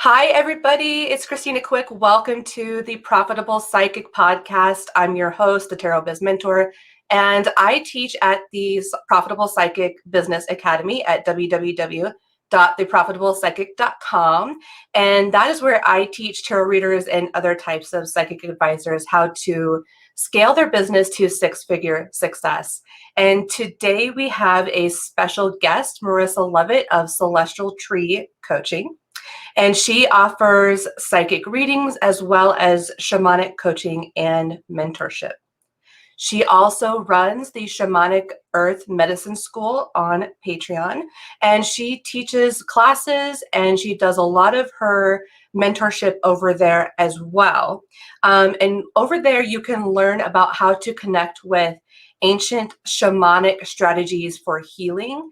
Hi, everybody. It's Christina Quick. Welcome to the Profitable Psychic Podcast. I'm your host, the Tarot Biz Mentor, and I teach at the Profitable Psychic Business Academy at www.theprofitablepsychic.com. And that is where I teach tarot readers and other types of psychic advisors how to scale their business to six-figure success. And today we have a special guest, Merissa Lovett of Celestial Tree Coaching. And she offers psychic readings as well as shamanic coaching and mentorship. She also runs the Shamanic Earth Medicine School on Patreon, and she teaches classes and she does a lot of her mentorship over there as well. And over there, you can learn about how to connect with ancient shamanic strategies for healing.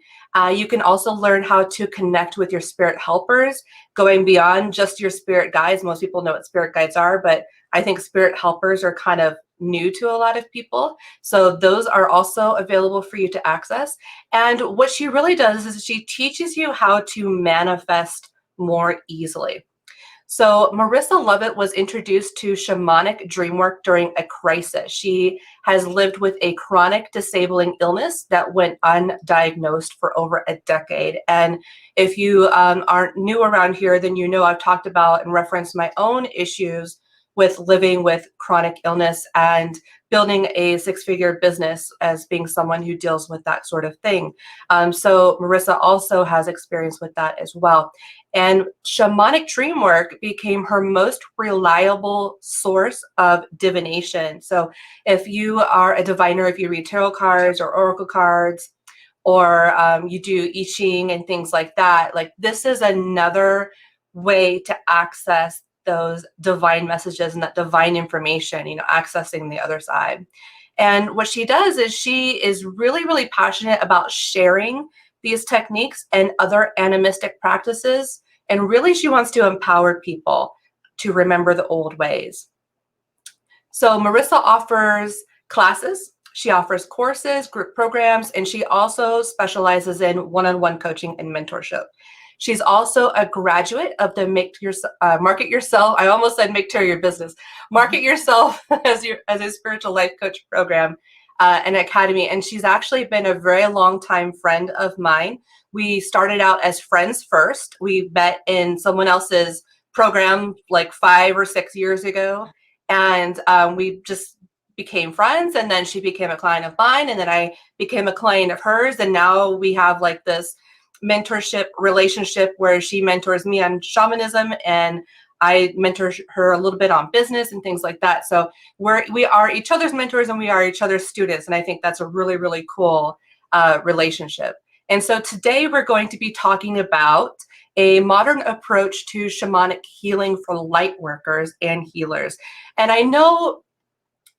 You can also learn how to connect with your spirit helpers, going beyond just your spirit guides. Most people know what spirit guides are, but I think spirit helpers are kind of new to a lot of people. So those are also available for you to access. And what she really does is she teaches you how to manifest more easily. So Merissa Lovett was introduced to shamanic dreamwork during a crisis. She has lived with a chronic disabling illness that went undiagnosed for over a decade. And if you aren't new around here, then you know I've talked about and referenced my own issues with living with chronic illness and building a six-figure business as being someone who deals with that sort of thing. So Merissa also has experience with that as well. And shamanic dreamwork became her most reliable source of divination. So if you are a diviner, if you read tarot cards or oracle cards, or you do I Ching and things like that, like this is another way to access those divine messages and that divine information, accessing the other side. And what she does is she is really, really passionate about sharing these techniques and other animistic practices. And really, she wants to empower people to remember the old ways. So Merissa offers classes, she offers courses, group programs, and she also specializes in one-on-one coaching and mentorship. She's also a graduate of the Market Yourself. I almost said Make Tarot Your Business. Market Yourself as a spiritual life coach program, an academy. And she's actually been a very long time friend of mine. We started out as friends first. We met in someone else's program like 5 or 6 years ago. And we just became friends. And then she became a client of mine. And then I became a client of hers. And now we have like this mentorship relationship where she mentors me on shamanism and I mentor her a little bit on business and things like that. So we are each other's mentors and we are each other's students. And I think that's a really, really cool relationship. And so today we're going to be talking about a modern approach to shamanic healing for light workers and healers. And I know,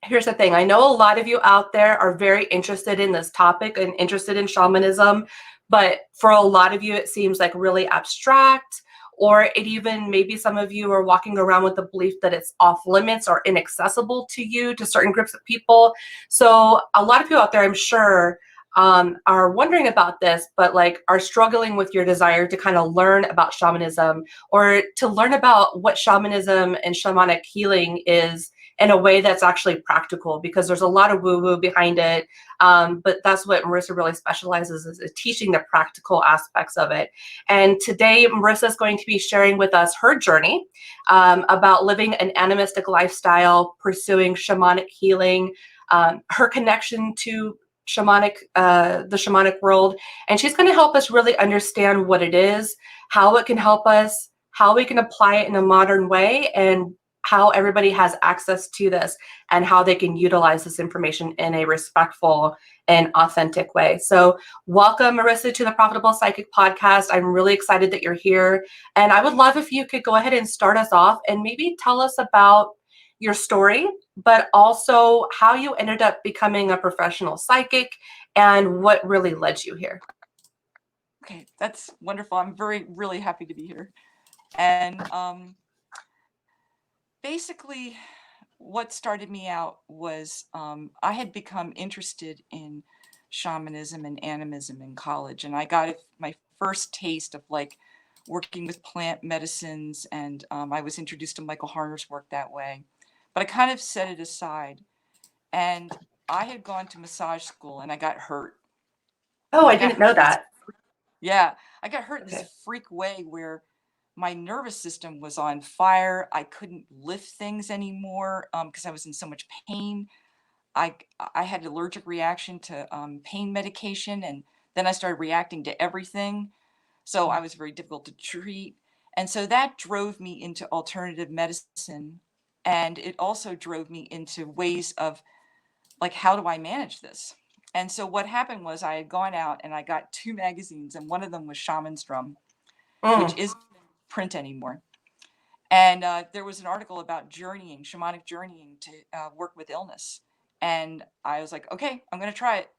here's the thing, I know a lot of you out there are very interested in this topic and interested in shamanism, but for a lot of you, it seems like really abstract, or it even, maybe some of you are walking around with the belief that it's off limits or inaccessible to you, to certain groups of people. So a lot of you out there, I'm sure, are wondering about this, but like are struggling with your desire to kind of learn about shamanism or to learn about what shamanism and shamanic healing is in a way that's actually practical, because there's a lot of woo-woo behind it. But that's what Merissa really specializes is teaching the practical aspects of it. And today, Merissa is going to be sharing with us her journey about living an animistic lifestyle, pursuing shamanic healing, her connection to the shamanic world. And she's going to help us really understand what it is, how it can help us, how we can apply it in a modern way, and how everybody has access to this and how they can utilize this information in a respectful and authentic way. So welcome, Merissa, to the Profitable Psychic Podcast. I'm really excited that you're here. And I would love if you could go ahead and start us off and maybe tell us about your story, but also how you ended up becoming a professional psychic and what really led you here. Okay, that's wonderful. I'm really happy to be here. And basically, what started me out was I had become interested in shamanism and animism in college, and I got my first taste of like working with plant medicines, and I was introduced to Michael Harner's work that way. But I kind of set it aside, and I had gone to massage school and I got hurt. Oh, I I got didn't know hurt in this, that. yeah, I got hurt in Okay. this freak way where my nervous system was on fire. I couldn't lift things anymore because I was in so much pain. I I had an allergic reaction to pain medication, and then I started reacting to everything. So I was very difficult to treat. And so that drove me into alternative medicine. And it also drove me into ways of like, how do I manage this? And so what happened was I had gone out and I got 2 magazines, and one of them was Shaman's Drum, which Mm. isn't in print anymore. And there was an article about journeying, shamanic journeying to work with illness. And I was like, okay, I'm going to try it.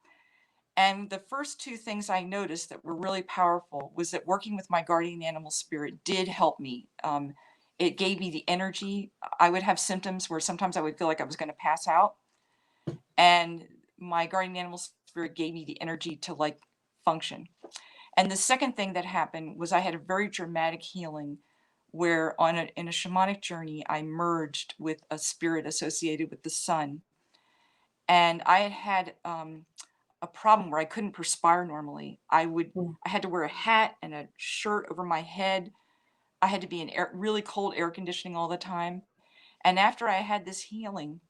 And the first 2 things I noticed that were really powerful was that working with my guardian animal spirit did help me. It gave me the energy. I would have symptoms where sometimes I would feel like I was going to pass out. And my guardian animal spirit gave me the energy to like function. And the second thing that happened was I had a very dramatic healing where in a shamanic journey, I merged with a spirit associated with the sun. And I had a problem where I couldn't perspire normally. Mm. I had to wear a hat and a shirt over my head. I had to be in really cold air conditioning all the time. And after I had this healing,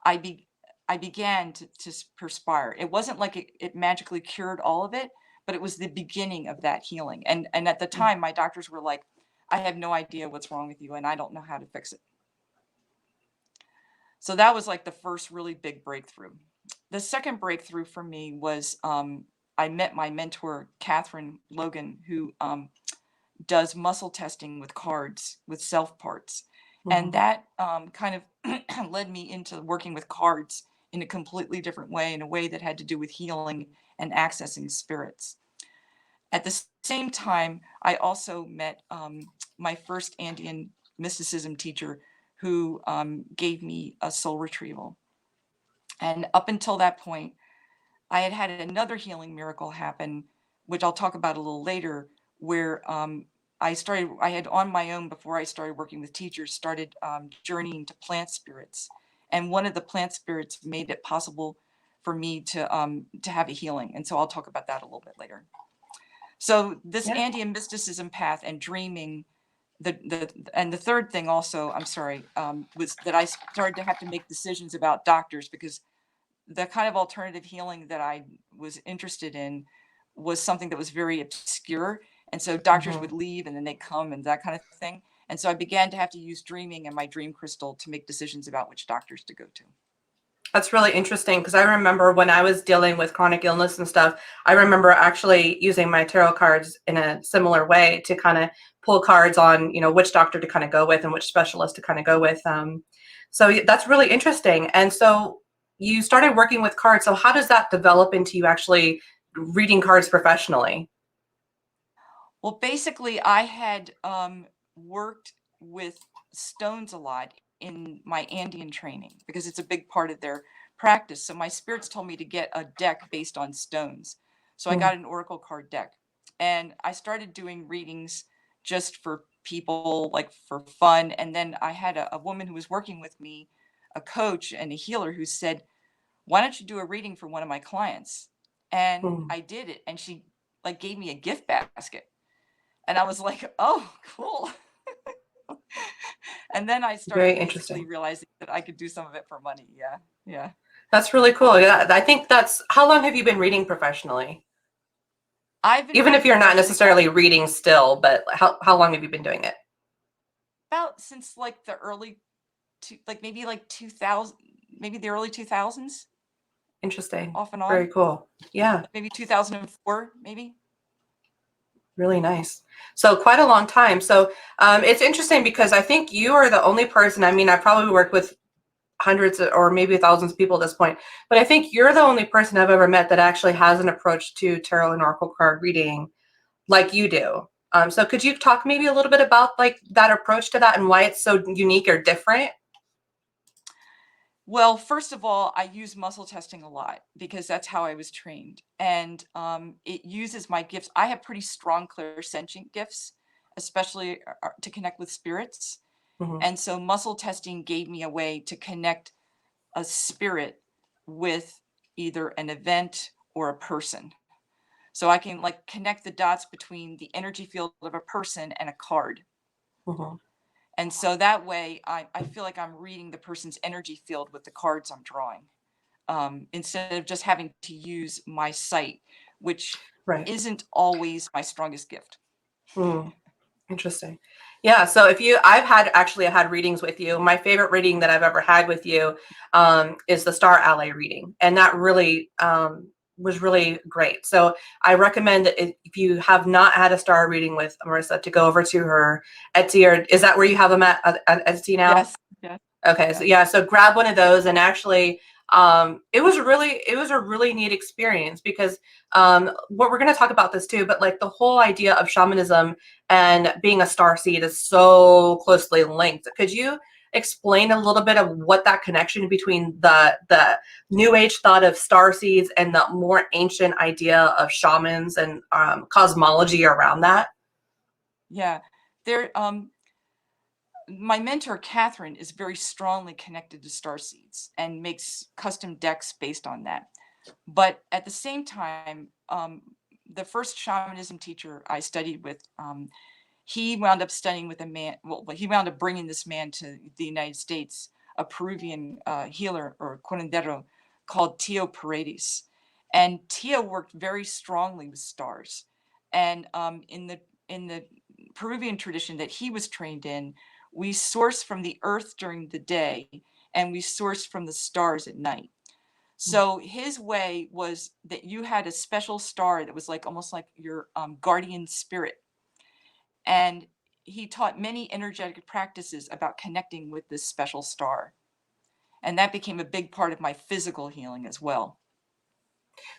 I be, I began to perspire. It wasn't like it magically cured all of it, but it was the beginning of that healing. And at the Mm. time, my doctors were like, I have no idea what's wrong with you, and I don't know how to fix it. So that was like the first really big breakthrough. The second breakthrough for me was I met my mentor, Catherine Logan, who does muscle testing with cards, with self parts. And Mhm. that kind of led me into working with cards in a completely different way, in a way that had to do with healing and accessing spirits. At the same time, I also met my first Andean mysticism teacher who gave me a soul retrieval. And up until that point, I had had another healing miracle happen, which I'll talk about a little later, where I had on my own before I started working with teachers, started journeying to plant spirits. And one of the plant spirits made it possible for me to have a healing. And so I'll talk about that a little bit later. So this Yeah. Andean mysticism path and dreaming, and the third thing also, I'm sorry, was that I started to have to make decisions about doctors, because the kind of alternative healing that I was interested in was something that was very obscure. And so doctors Mhm. would leave and then they come and that kind of thing. And so I began to have to use dreaming and my dream crystal to make decisions about which doctors to go to. That's really interesting because I remember when I was dealing with chronic illness and stuff, I remember actually using my tarot cards in a similar way to kind of pull cards on, which doctor to kind of go with and which specialist to kind of go with. So that's really interesting. And so you started working with cards. So how does that develop into you actually reading cards professionally? Well, basically, I had worked with stones a lot in my Andean training because it's a big part of their practice. So my spirits told me to get a deck based on stones. So I Mm. got an oracle card deck, and I started doing readings just for people, like for fun. And then I had a woman who was working with me, a coach and a healer, who said, "Why don't you do a reading for one of my clients?" And Mm. I did it, and she like gave me a gift basket. And I was like, "Oh, cool." And then I Very started basically interesting. realizing that I could do some of it for money. Yeah. Yeah. That's really cool. Yeah, I think how long have you been reading professionally? I've been Even if reading you're not professionally about necessarily reading still, but how long have you been doing it? since like the early like maybe like 2000, maybe the early 2000s, Interesting. off and Very on. cool. Yeah, Like maybe 2004, maybe. really nice. So quite a long time. So it's interesting because I think you are the only person, I mean, I probably worked with hundreds or maybe thousands of people at this point, but I think you're the only person I've ever met that actually has an approach to tarot and oracle card reading like you do. So could you talk maybe a little bit about like that approach to that and why it's so unique or different? Well, first of all, I use muscle testing a lot because that's how I was trained. And it uses my gifts. I have pretty strong clairsentient gifts, especially to connect with spirits. Mhm. And so muscle testing gave me a way to connect a spirit with either an event or a person. So I can like connect the dots between the energy field of a person and a card. Mhm. And so that way I feel like I'm reading the person's energy field with the cards I'm drawing, instead of just having to use my sight, which Right. isn't always my strongest gift. Mm. Interesting. Yeah. So I've had readings with you. My favorite reading that I've ever had with you is the Star Ally reading. And that really was really great. So I recommend that if you have not had a star reading with Merissa, to go over to her Etsy, or is that where you have them at Etsy now? Yes. Yes. Okay, so Yes. yeah, so grab one of those, and actually, it was a really neat experience, because what we're going to talk about this too, but like the whole idea of shamanism and being a star seed is so closely linked. Could you explain a little bit of what that connection between the New Age thought of star seeds and the more ancient idea of shamans and cosmology around that? Yeah. There my mentor Catherine is very strongly connected to starseeds and makes custom decks based on that. But at the same time, the first shamanism teacher I studied with, he wound up studying with a man. Well, he wound up bringing this man to the United States, a Peruvian healer or curandero called Tio Paredes, and Tio worked very strongly with stars. And in the Peruvian tradition that he was trained in, we source from the earth during the day, and we source from the stars at night. So his way was that you had a special star that was like almost like your guardian spirit. And he taught many energetic practices about connecting with this special star. And that became a big part of my physical healing as well.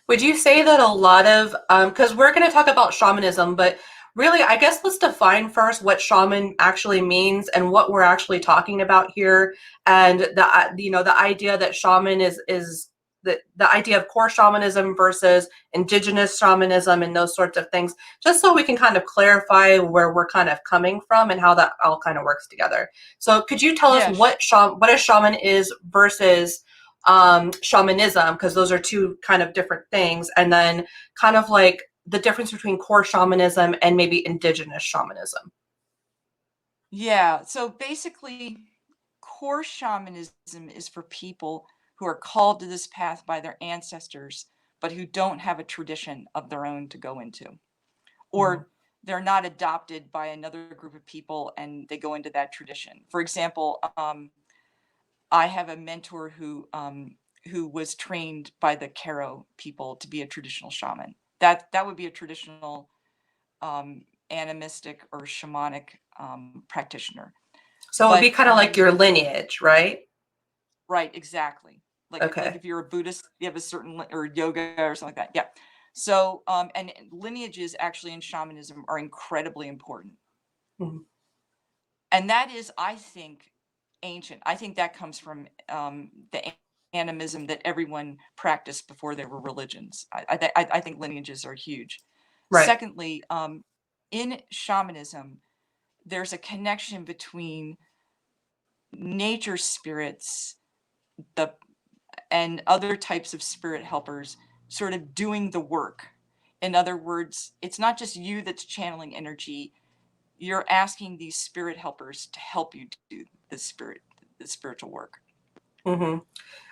Would you say that a lot of, because we're going to talk about shamanism, but really, I guess let's define first what shaman actually means and what we're actually talking about here, and the idea that shaman is the idea of core shamanism versus indigenous shamanism and those sorts of things, just so we can kind of clarify where we're kind of coming from and how that all kind of works together. So, could you tell us Yeah, what a shaman is versus shamanism, because those are two kind of different things, and then kind of like the difference between core shamanism and maybe indigenous shamanism? yeah. So basically, core shamanism is for people who are called to this path by their ancestors, but who don't have a tradition of their own to go into, Mhm. or they're not adopted by another group of people and they go into that tradition. For example, I have a mentor who was trained by the Karo people to be a traditional shaman. That would be a traditional animistic or shamanic practitioner. So it would be But kind of like your lineage, right? right, exactly. Like Okay. if you're a Buddhist, you have a certain or yoga or something like that. Yeah. So and lineages actually in shamanism are incredibly important. Mhm. And that is, I think, ancient. I think that comes from the animism that everyone practiced before there were religions. I think lineages are huge. Right. Secondly, in shamanism, there's a connection between nature spirits, the and other types of spirit helpers sort of doing the work. In other words, it's not just you that's channeling energy. You're asking these spirit helpers to help you do the spiritual work. Hmm.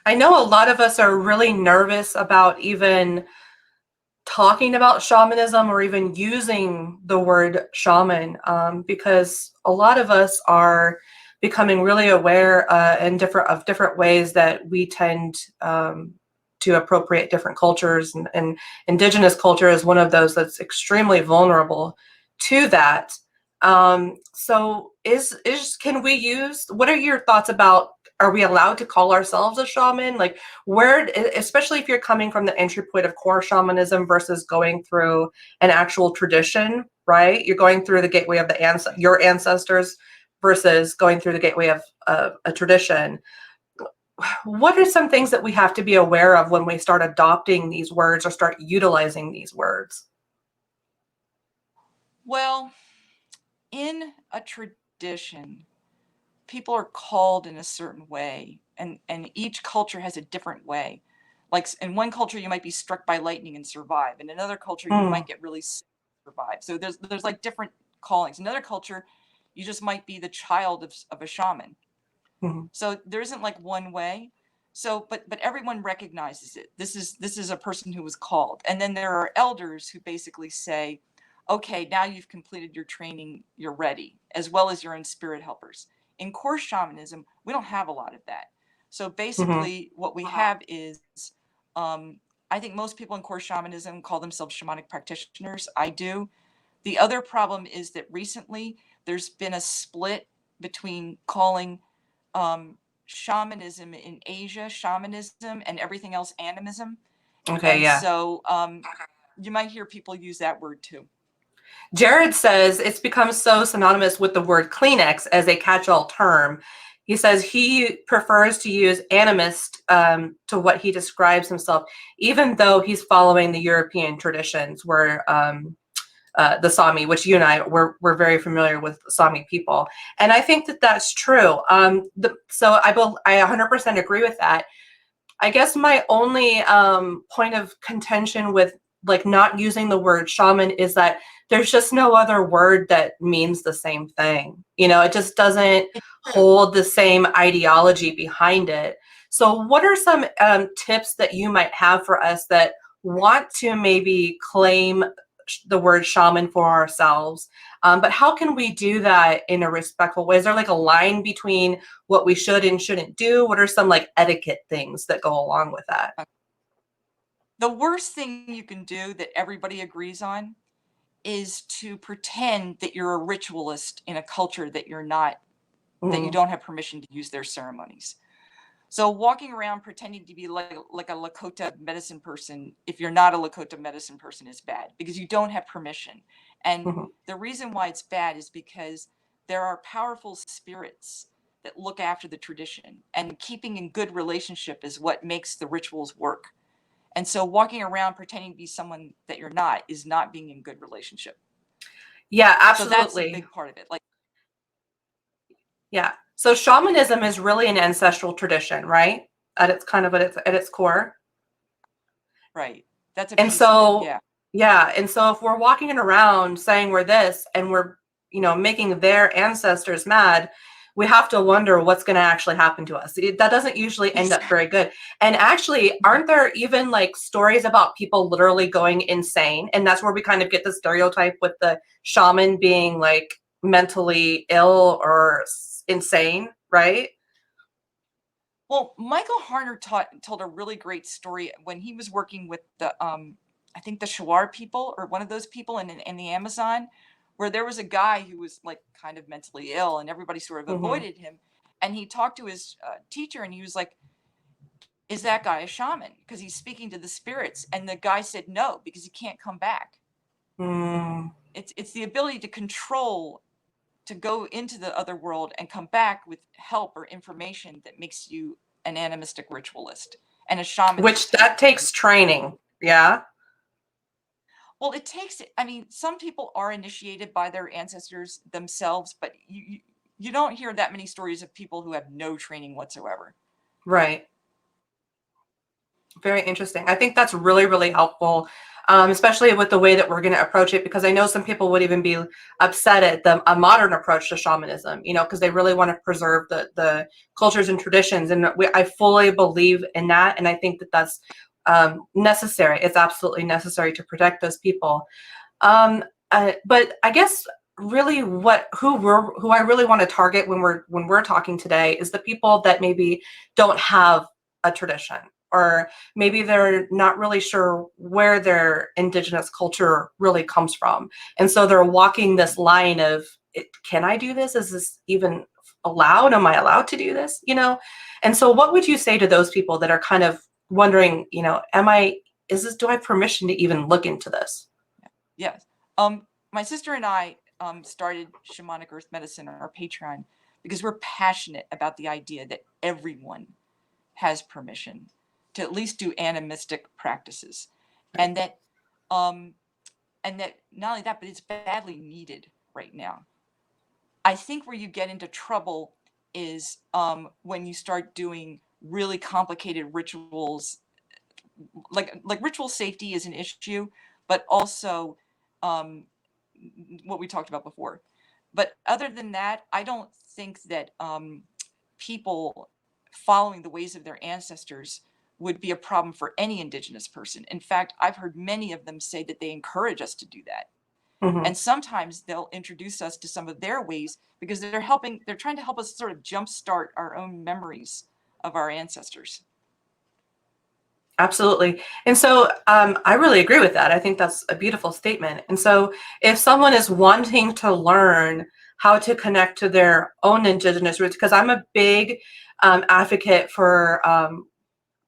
I know a lot of us are really nervous about even talking about shamanism or even using the word shaman, because a lot of us are becoming really aware in different ways that we tend to appropriate different cultures, and indigenous culture is one of those that's extremely vulnerable to that. So is can we use, what are your thoughts about, are we allowed to call ourselves a shaman? Like, where, especially if you're coming from the entry point of core shamanism versus going through an actual tradition, right? You're going through the gateway of your ancestors versus going through the gateway of a tradition. What are some things that we have to be aware of when we start adopting these words or start utilizing these words? Well, in a tradition, people are called in a certain way, and each culture has a different way. Like in one culture, you might be struck by lightning and survive. In another culture, you Mm, might get really sick and survive. So there's like different callings. In another culture, you just might be the child of a shaman. mhm. So there isn't like one way. So, but everyone recognizes it. This is a person who was called, and then there are elders who basically say, "Okay, now you've completed your training. You're ready," as well as your own spirit helpers. In core shamanism, we don't have a lot of that. So Mhm. basically, what we have is, um, I think most people in core shamanism call themselves shamanic practitioners. I do. The other problem is that recently there's been a split between calling shamanism in Asia shamanism and everything else animism. Okay, And yeah. so you might hear people use that word too. Jared says it's become so synonymous with the word Kleenex as a catch-all term. He says he prefers to use animist to what he describes himself, even though he's following the European traditions where the Sami, which you and I we're very familiar with Sami people, and I think that that's true. So I 100% agree with that. I guess my only point of contention with like not using the word shaman is that there's just no other word that means the same thing. You know, it just doesn't It's true. hold the same ideology behind it. So, what are some tips that you might have for us that want to maybe claim the word shaman for ourselves? But how can we do that in a respectful way? Is there like a line between what we should and shouldn't do? What are some like etiquette things that go along with that? The worst thing you can do that everybody agrees on is to pretend that you're a ritualist in a culture that you're not, that you Mm, don't have permission to use their ceremonies. So walking around pretending to be like a Lakota medicine person, if you're not a Lakota medicine person, is bad because you don't have permission. And mhm. the reason why it's bad is because there are powerful spirits that look after the tradition, and keeping in good relationship is what makes the rituals work. And so walking around pretending to be someone that you're not is not being in good relationship. Yeah, So that's a absolutely. big part of it. Like, Yeah. So shamanism is really an ancestral tradition, right? At its kind of at its core. right. That's a And piece of it. so, Yeah. yeah, and so if we're walking around saying we're this and we're, you know, making their ancestors mad, we have to wonder what's going to actually happen to us. That doesn't usually end up very good. And actually, aren't there even like stories about people literally going insane? And that's where we kind of get the stereotype with the shaman being like mentally ill or insane, right? Well, Michael Harner told a really great story when he was working with the I think the Shuar people or one of those people in the Amazon, where there was a guy who was like kind of mentally ill and everybody sort of Mm-hmm. avoided him. And he talked to his teacher and he was like, "Is that guy a shaman? Because he's speaking to the spirits." And the guy said no, because he can't come back. Mm. It's the ability to control, to go into the other world and come back with help or information that makes you an animistic ritualist. And a shaman is a Which type that of thing. takes training. Yeah. Well, it takes it. I mean, some people are initiated by their ancestors themselves, but you don't hear that many stories of people who have no training whatsoever. Right. Very interesting. I think that's really, really helpful, especially with the way that we're going to approach it, because I know some people would even be upset at a modern approach to shamanism, you know, because they really want to preserve the cultures and traditions. And I fully believe in that. And I think that that's necessary. It's absolutely necessary to protect those people. Um, but I guess really who I really want to target when we're talking today is the people that maybe don't have a tradition, or maybe they're not really sure where their indigenous culture really comes from. And so they're walking this line of, can I do this? Is this even allowed? Am I allowed to do this? You know? And so what would you say to those people that are kind of wondering, you know, do I have permission to even look into this? Yes. My sister and I started Shamanic Earth Medicine on our Patreon because we're passionate about the idea that everyone has permission to at least do animistic practices, Right. and that um, and that not only that, but it's badly needed right now. I think where you get into trouble is when you start doing really complicated rituals. Like ritual safety is an issue, but also um, what we talked about before. But other than that, I don't think that people following the ways of their ancestors would be a problem for any indigenous person. In fact, I've heard many of them say that they encourage us to do that. Hmm. And sometimes they'll introduce us to some of their ways because they're trying to help us sort of jumpstart our own memories of our ancestors. Absolutely. And so I really agree with that. I think that's a beautiful statement. And so if someone is wanting to learn how to connect to their own indigenous roots, because I'm a big advocate for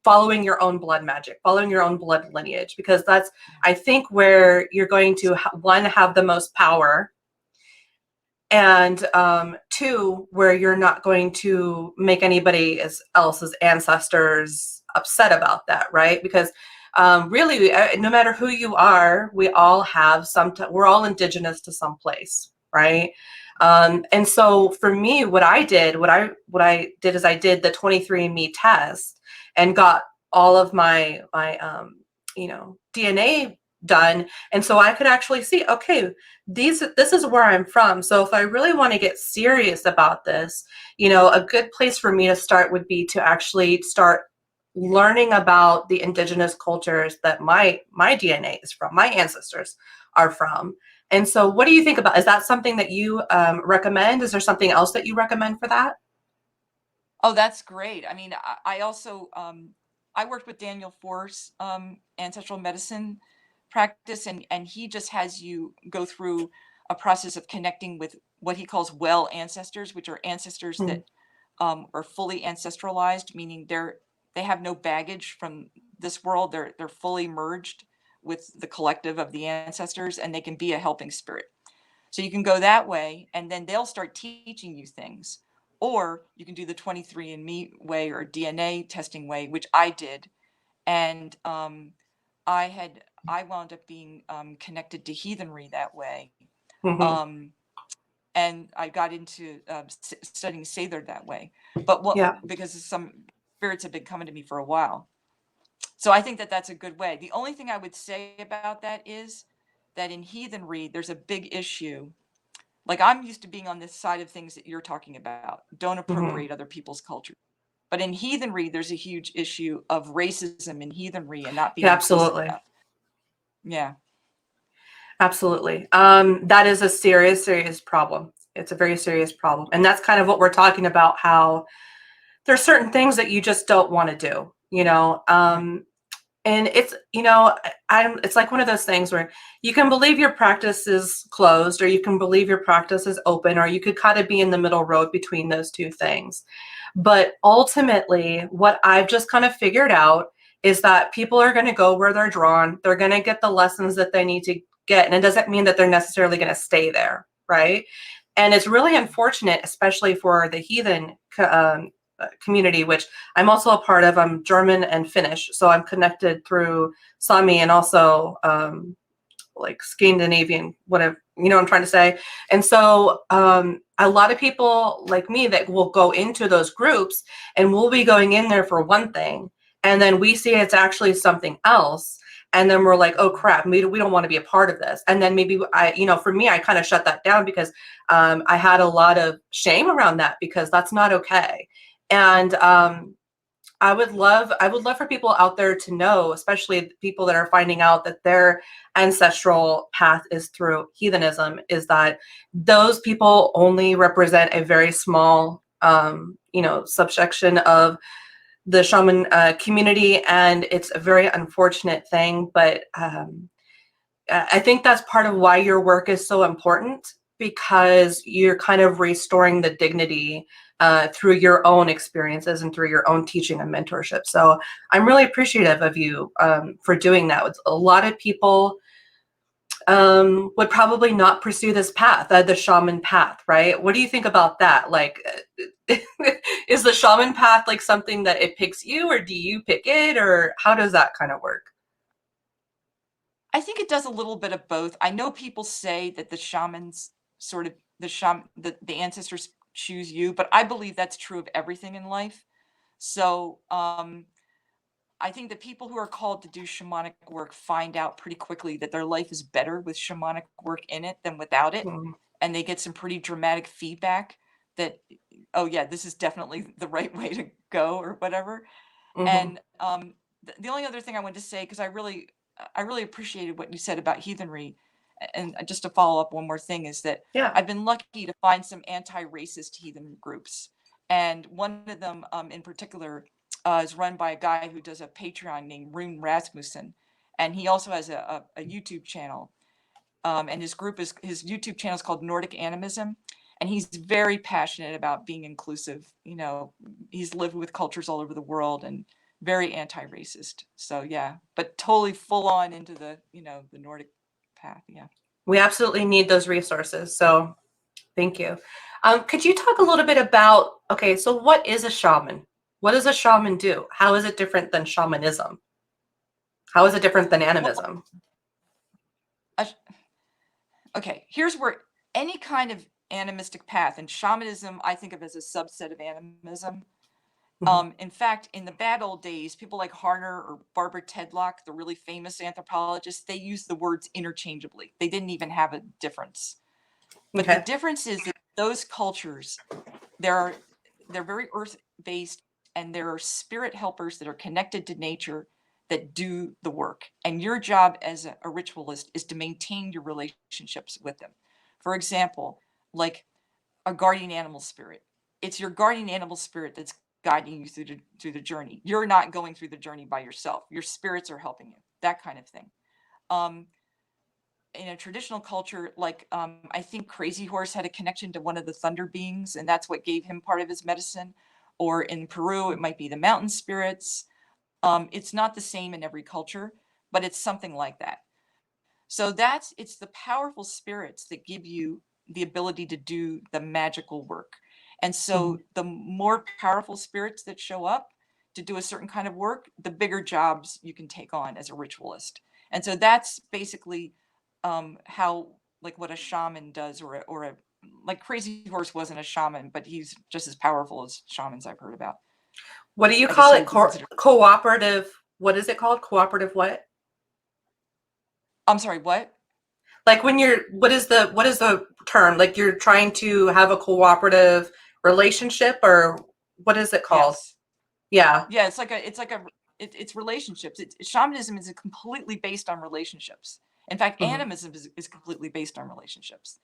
following your own blood magic, following your own blood lineage, because that's, I think, where you're going to, one, have the most power, and two, where you're not going to make anybody else's ancestors upset about that, right? Because really, no matter who you are, we all have we're all indigenous to some place, right? And so for me, what I did is I did the 23andMe test and got all of my DNA done, and so I could actually see, okay, this is where I'm from. So if I really want to get serious about this, a good place for me to start would be to actually start learning about the indigenous cultures that my DNA is from, my ancestors are from. And so what do you think about, is that something that you recommend? Is there something else that you recommend for that? Oh, that's great. I mean, I also I worked with Daniel Force ancestral medicine practice, and he just has you go through a process of connecting with what he calls well ancestors, which are ancestors Hmm. that are fully ancestralized, meaning they have no baggage from this world. They're fully merged with the collective of the ancestors, and they can be a helping spirit. So you can go that way, and then they'll start teaching you things. Or you can do the 23andMe way or DNA testing way, which I did. And I wound up being connected to heathenry that way. Hmm. Um, and I got into studying Sather that way. But Yeah. because some spirits have been coming to me for a while. So I think that that's a good way. The only thing I would say about that is that in heathenry, there's a big issue. Like, I'm used to being on this side of things that you're talking about. Don't Hmm. appropriate other people's culture. But in heathenry, there's a huge issue of racism in heathenry and not Yeah, being inclusive absolutely. enough. Yeah. Absolutely. That is a serious, serious problem. It's a very serious problem. And that's kind of what we're talking about, how there's certain things that you just don't want to do, Right. and it's, it's like one of those things where you can believe your practice is closed, or you can believe your practice is open, or you could kind of be in the middle road between those two things. But ultimately, what I've just kind of figured out is that people are going to go where they're drawn. They're going to get the lessons that they need to get. And it doesn't mean that they're necessarily going to stay there, right? And it's really unfortunate, especially for the heathen community, which I'm also a part of. I'm German and Finnish, so I'm connected through Sami and also like Scandinavian, whatever, what I'm trying to say. And so a lot of people like me that will go into those groups, and we'll be going in there for one thing, and then we see it's actually something else. And then we're like, oh crap, we don't want to be a part of this. And then maybe for me, I kind of shut that down because I had a lot of shame around that, because that's not okay. And I would love for people out there to know, especially people that are finding out that their ancestral path is through heathenism, is that those people only represent a very small, subsection of the shaman community, and it's a very unfortunate thing. But I think that's part of why your work is so important, because you're kind of restoring the dignity through your own experiences and through your own teaching and mentorship. So I'm really appreciative of you for doing that. With a lot of people would probably not pursue this path, the shaman path, right? What do you think about that? Like, is the shaman path like something that it picks you, or do you pick it, or how does that kind of work? I think it does a little bit of both. I know people say that the shamans sort of the ancestors choose you, but I believe that's true of everything in life. So I think the people who are called to do shamanic work find out pretty quickly that their life is better with shamanic work in it than without it. Mm-hmm. And they get some pretty dramatic feedback that, oh yeah, this is definitely the right way to go or whatever. Mm-hmm. And the only other thing I wanted to say, because I really appreciated what you said about heathenry, and just to follow up one more thing, is that Yeah. I've been lucky to find some anti-racist heathen groups, and one of them in particular is run by a guy who does a Patreon named Rune Rasmussen, and he also has a YouTube channel, and his YouTube channel is called Nordic Animism, and he's very passionate about being inclusive. You know, he's lived with cultures all over the world and very anti-racist. So yeah, but totally full on into the, you know, the Nordic path. Yeah. We absolutely need those resources. So thank you. Could you talk a little bit about, okay, so what is a shaman? What does a shaman do? How is it different than shamanism? How is it different than animism? Okay, here's where any kind of animistic path, and shamanism I think of as a subset of animism. In fact, in the bad old days, people like Harner or Barbara Tedlock, the really famous anthropologists, they used the words interchangeably. They didn't even have a difference. But the difference is that those cultures, they're very earth-based, and there are spirit helpers that are connected to nature that do the work. And your job as a ritualist is to maintain your relationships with them. For example, like a guardian animal spirit. It's your guardian animal spirit that's guiding you through the journey. You're not going through the journey by yourself. Your spirits are helping you. That kind of thing. In a traditional culture, like I think Crazy Horse had a connection to one of the thunder beings, and that's what gave him part of his medicine. Or in Peru, it might be the mountain spirits. It's not the same in every culture, but it's something like that. So it's the powerful spirits that give you the ability to do the magical work. And so the more powerful spirits that show up to do a certain kind of work, the bigger jobs you can take on as a ritualist. And so that's basically how, like, what a shaman does, or a like Crazy Horse wasn't a shaman, but he's just as powerful as shamans I've heard about. What do you call it? Cooperative. What is it called? Cooperative what? I'm sorry, what? Like when what is the term? Like you're trying to have a cooperative relationship, or what is it called? Yes. Yeah. Yeah, it's relationships. Shamanism is completely based on relationships. In fact, animism is completely based on relationships.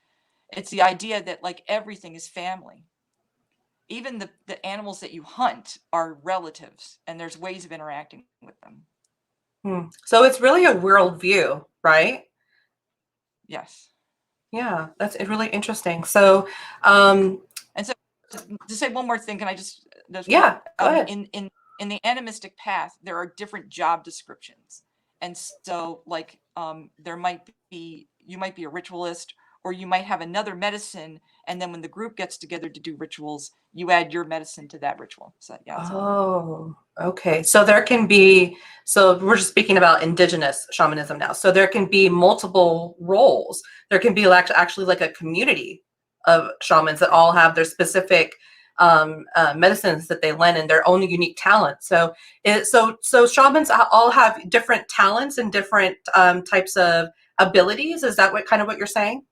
It's the idea that, like, everything is family. Even the animals that you hunt are relatives, and there's ways of interacting with them. So it's really a worldview, right? Yes. Yeah, that's really interesting. So, and so to say one more thing, can I just? Yeah, go ahead. In the animistic path, there are different job descriptions, and so, like, you might be a ritualist, or you might have another medicine, and then when the group gets together to do rituals, you add your medicine to that ritual. So yeah. Oh, okay. So there can be, so we're just speaking about indigenous shamanism now. So there can be multiple roles. There can be actually like a community of shamans that all have their specific medicines that they lend and their own unique talent. So shamans all have different talents and different types of abilities. Is that what you're saying?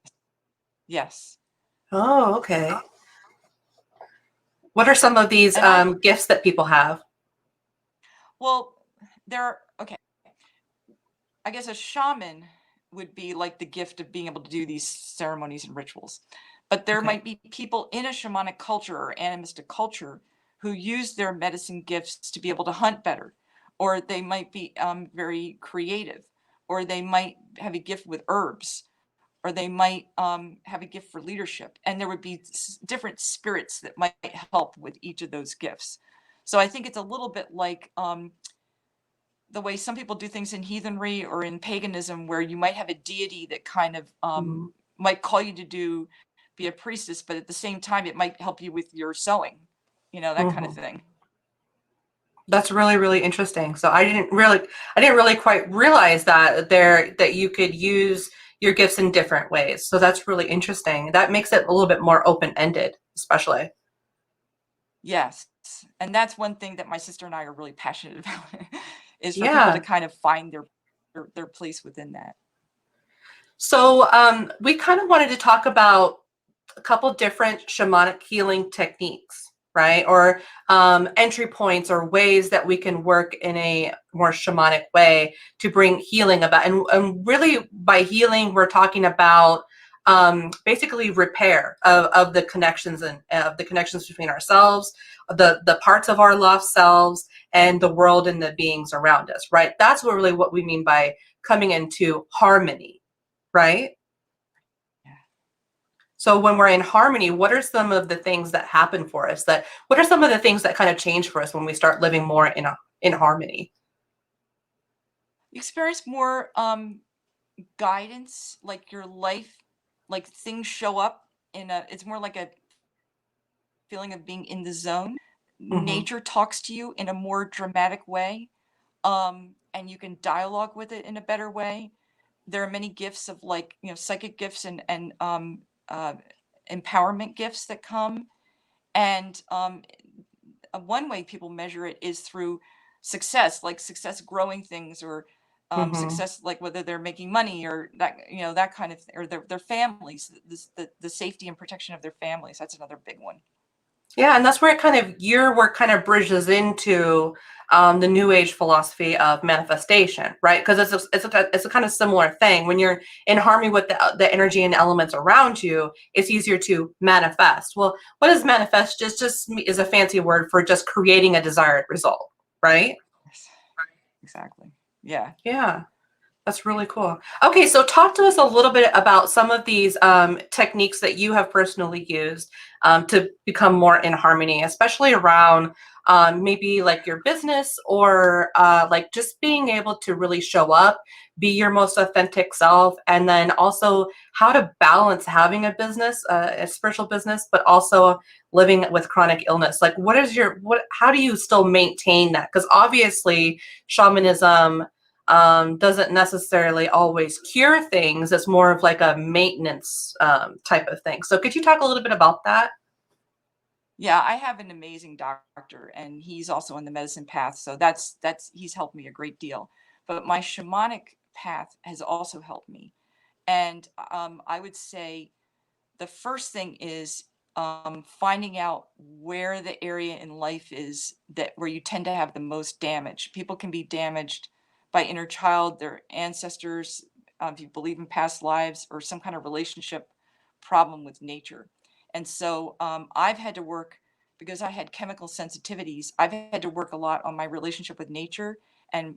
Yes. Oh, okay. What are some of these gifts that people have? Well, okay. I guess a shaman would be like the gift of being able to do these ceremonies and rituals. But there might be people in a shamanic culture or animistic culture who use their medicine gifts to be able to hunt better, or they might be very creative, or they might have a gift with herbs, or they might have a gift for leadership. And there would be different spirits that might help with each of those gifts. So I think it's a little bit like the way some people do things in heathenry or in paganism, where you might have a deity that kind of might call you to be a priestess, but at the same time, it might help you with your sewing, that kind of thing. That's really, really interesting. So I didn't really quite realize that you could use your gifts in different ways. So that's really interesting. That makes it a little bit more open-ended, especially. Yes. And that's one thing that my sister and I are really passionate about is for people to Yeah. kind of find their place within that. So we kind of wanted to talk about a couple different shamanic healing techniques, right? Or entry points or ways that we can work in a more shamanic way to bring healing about. And really by healing, we're talking about basically repair of the connections and of the connections between ourselves, the parts of our lost selves, and the world and the beings around us, right? That's what we mean by coming into harmony, right? Yeah. So when we're in harmony, what are some of the things that happen for us? What are some of the things that kind of change for us when we start living more in harmony? You experience more guidance, like your life, like things show up it's more like a feeling of being in the zone. Hmm. Nature talks to you in a more dramatic way, and you can dialogue with it in a better way. There are many gifts of like, psychic gifts and uh, empowerment gifts that come. And one way people measure it is through success, like success growing things or Hmm. success, like whether they're making money or that, that kind of, or their families, the safety and protection of their families. That's another big one. Yeah, and that's where your work kind of bridges into the New Age philosophy of manifestation, right? Because it's a kind of similar thing. When you're in harmony with the energy and elements around you, it's easier to manifest. Well, what is manifest? Just is a fancy word for just creating a desired result, right? Yes, exactly. Yeah. Yeah. That's really cool. Okay, so talk to us a little bit about some of these techniques that you have personally used to become more in harmony, especially around maybe like your business or like just being able to really show up, be your most authentic self, and then also how to balance having a business, a spiritual business, but also living with chronic illness. Like, how do you still maintain that? Because obviously, shamanism doesn't necessarily always cure things. It's more of like a maintenance type of thing. So could you talk a little bit about that? Yeah, I have an amazing doctor and he's also on the medicine path. So that's he's helped me a great deal. But my shamanic path has also helped me. And I would say the first thing is finding out where the area in life is that where you tend to have the most damage. People can be damaged by inner child, their ancestors, if you believe in past lives, or some kind of relationship problem with nature. And so I've had to work because I had chemical sensitivities. I've had to work a lot on my relationship with nature and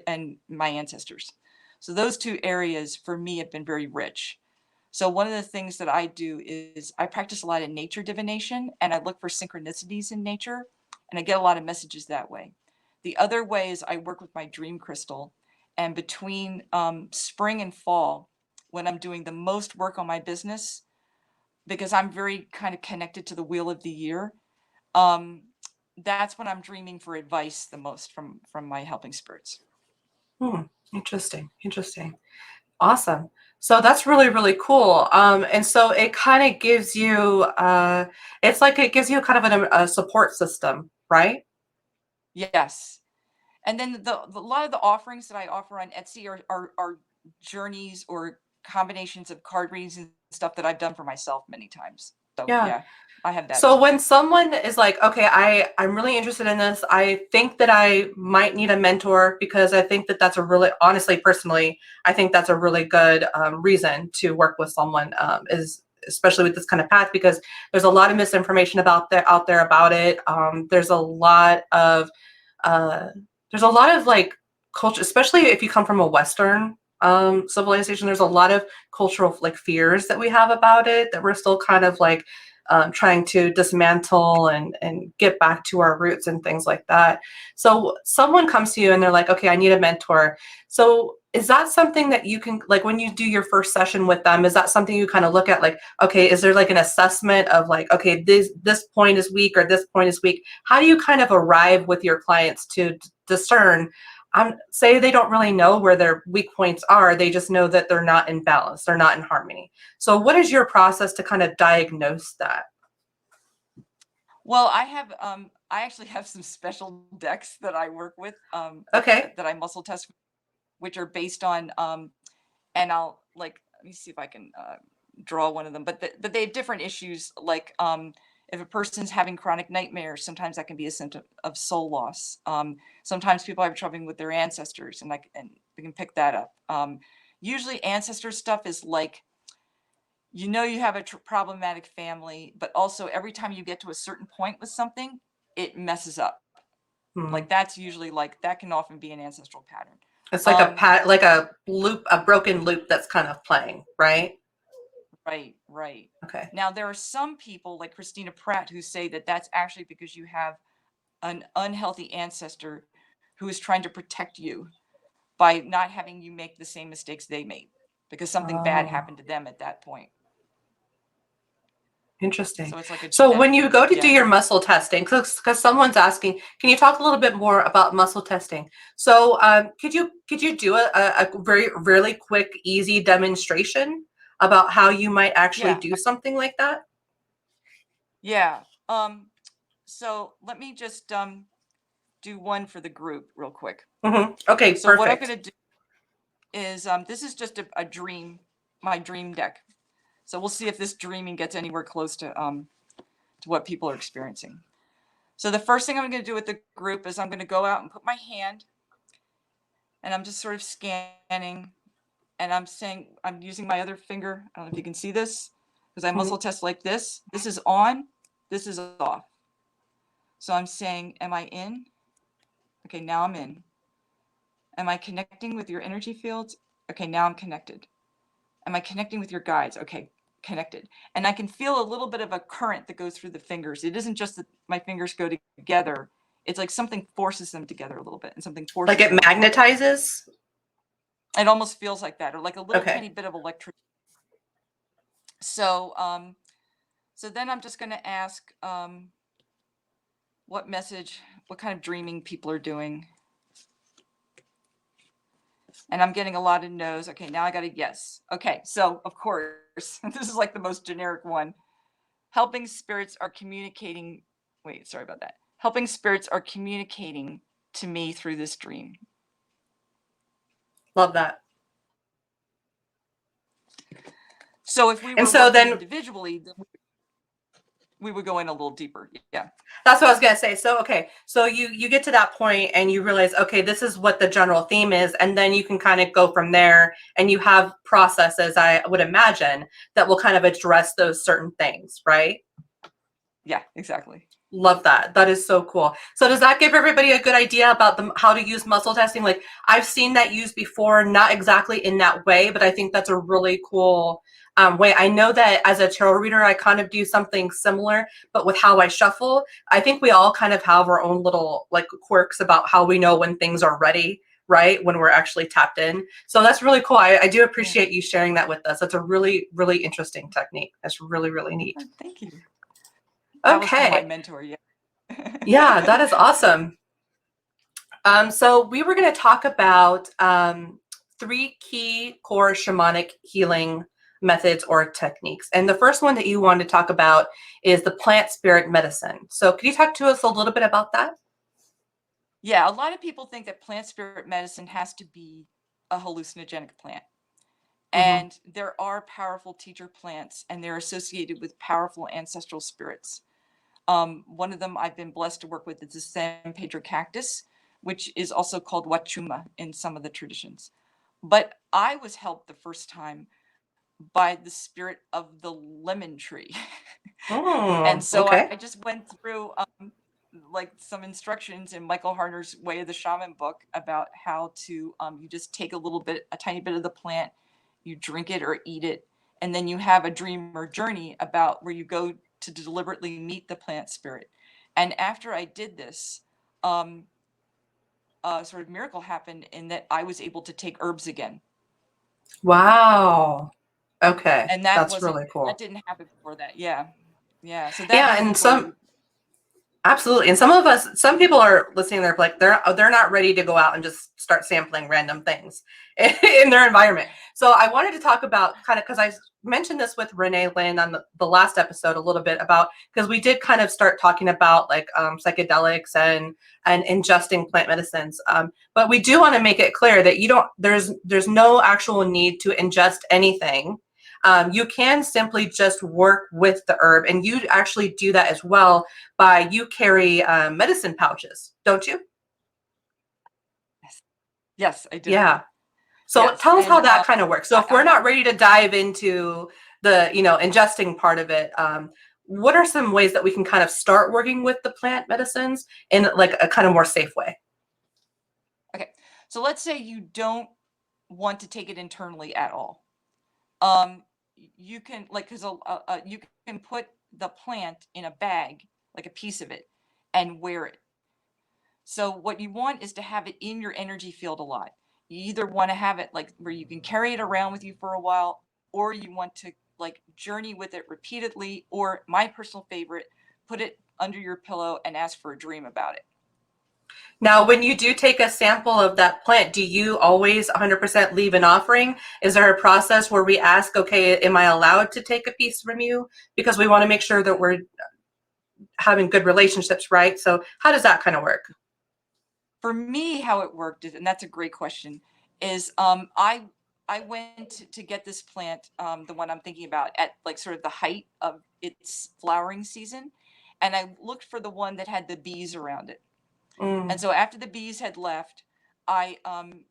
and my ancestors. So those two areas for me have been very rich. So one of the things that I do is I practice a lot of nature divination and I look for synchronicities in nature and I get a lot of messages that way. The other way is I work with my dream crystal, and between spring and fall, when I'm doing the most work on my business, because I'm very kind of connected to the wheel of the year, um, that's when I'm dreaming for advice the most from my helping spirits. Hmm. Interesting. Interesting. Awesome. So that's really, really cool. And so it kind of gives you, it's like it gives you kind of a support system, right? Yes. And then a lot of the offerings that I offer on Etsy are journeys or combinations of card readings and stuff that I've done for myself many times. So Yeah. yeah, I have that So too. when someone is like, okay, I'm really interested in this. I think that I might need a mentor because I think that that's a really, honestly, personally, I think that's a really good reason to work with someone is especially with this kind of path because there's a lot of misinformation out there about it. Uh, there's a lot of like culture, especially if you come from a Western civilization. There's a lot of cultural like fears that we have about it that we're still kind of like trying to dismantle and get back to our roots and things like that. So someone comes to you and they're like, okay, I need a mentor. So is that something that you can, like when you do your first session with them, is that something you kind of look at like, okay, is there like an assessment of like, okay, this point is weak or this point is weak? How do you kind of arrive with your clients to discern, say they don't really know where their weak points are. They just know that they're not in balance. They're not in harmony. So what is your process to kind of diagnose that? Well, I actually have some special decks that I work with, Okay. that I muscle test, which are based on, and I'll like, let me see if I can draw one of them, but they have different issues. Like, if a person's having chronic nightmares, sometimes that can be a symptom of soul loss. Sometimes people have trouble with their ancestors, and we can pick that up. Usually ancestor stuff is like, you know, you have a problematic family, but also every time you get to a certain point with something, it messes up. Like that's usually like, that can often be an ancestral pattern. It's like like a loop, a broken loop that's kind of playing, right? Right. Okay. Now there are some people like Christina Pratt who say that that's actually because you have an unhealthy ancestor who is trying to protect you by not having you make the same mistakes they made, because something bad happened to them at that point. Interesting. So it's like a so when you go to do your muscle testing, because someone's asking, can you talk a little bit more about muscle testing? So could you do a very really quick, easy demonstration about how you might actually do something like that? Yeah. So let me just do one for the group real quick. Okay, so perfect. What I'm going to do is, this is just a dream, my dream deck. So we'll see if this dreaming gets anywhere close to what people are experiencing. So the first thing I'm going to do with the group is I'm going to go out and put my hand, and I'm just sort of scanning, and I'm saying, I'm using my other finger. I don't know if you can see this, because I muscle test like this. This is on, this is off. So I'm saying, am I in? Okay, now I'm in. Am I connecting with your energy fields? Okay, now I'm connected. Am I connecting with your guides? Okay, connected. And I can feel a little bit of a current that goes through the fingers. It isn't just that my fingers go together. It's like something forces them together a little bit, and something forces like it magnetizes? It almost feels like that, or like a little tiny bit of electricity. So, so then I'm just going to ask what message, what kind of dreaming people are doing. And I'm getting a lot of no's. Okay, now I got a yes. Okay, so of course, this is like the most generic one. Helping spirits are communicating. Wait, sorry about that. Helping spirits are communicating to me through this dream. Love that. So if we were working individually, then we would go in a little deeper. Yeah. That's what I was going to say. So, okay. So you get to that point and you realize, okay, this is what the general theme is. And then you can kind of go from there, and you have processes, I would imagine, that will kind of address those certain things, right? Yeah, exactly. Love that. That is so cool. So does that give everybody a good idea about how to use muscle testing? Like, I've seen that used before, not exactly in that way, but I think that's a really cool way. I know that as a tarot reader, I kind of do something similar, but with how I shuffle. I think we all kind of have our own little like quirks about how we know when things are ready, right? When we're actually tapped in. So that's really cool. I do appreciate you sharing that with us. That's a really, really interesting technique. That's really, really neat. Thank you. That was from my mentor. Yeah. Yeah, that is awesome. So we were going to talk about 3 key core shamanic healing methods or techniques. And the first one that you wanted to talk about is the plant spirit medicine. So could you talk to us a little bit about that? Yeah, a lot of people think that plant spirit medicine has to be a hallucinogenic plant. And there are powerful teacher plants, and they're associated with powerful ancestral spirits. One of them I've been blessed to work with is the San Pedro cactus, which is also called Wachuma in some of the traditions. But I was helped the first time by the spirit of the lemon tree. And so I just went through like some instructions in Michael Harner's Way of the Shaman book about how to, you just take a tiny bit of the plant, you drink it or eat it, and then you have a dream or journey about where you go to deliberately meet the plant spirit. And after I did this, sort of miracle happened in that I was able to take herbs again. Wow. Okay. And that's really cool. That didn't happen before that. Yeah. Yeah. So that and absolutely. And some people are listening, they're like, they're not ready to go out and just start sampling random things in their environment. So I wanted to talk about kind of, because I mentioned this with Renee Lynn on the last episode a little bit about, because we did kind of start talking about like psychedelics and ingesting plant medicines. But we do want to make it clear that there's no actual need to ingest anything. You can simply just work with the herb, and you actually do that as well you carry medicine pouches, don't you? Yes, I do. Yeah. So Yes. tell us And how that kind of works. So if we're I not ready to dive into the, ingesting part of it, what are some ways that we can kind of start working with the plant medicines in like a kind of more safe way? Okay. So let's say you don't want to take it internally at all. You can because you can put the plant in a bag, like a piece of it, and wear it. So what you want is to have it in your energy field a lot. You either want to have it like where you can carry it around with you for a while, or you want to like journey with it repeatedly, or my personal favorite, put it under your pillow and ask for a dream about it. Now, when you do take a sample of that plant, do you always 100% leave an offering? Is there a process where we ask, okay, am I allowed to take a piece from you? Because we want to make sure that we're having good relationships, right? So how does that kind of work? For me, how it worked, and that's a great question, is I went to get this plant, the one I'm thinking about, at like sort of the height of its flowering season, and I looked for the one that had the bees around it. And so after the bees had left, I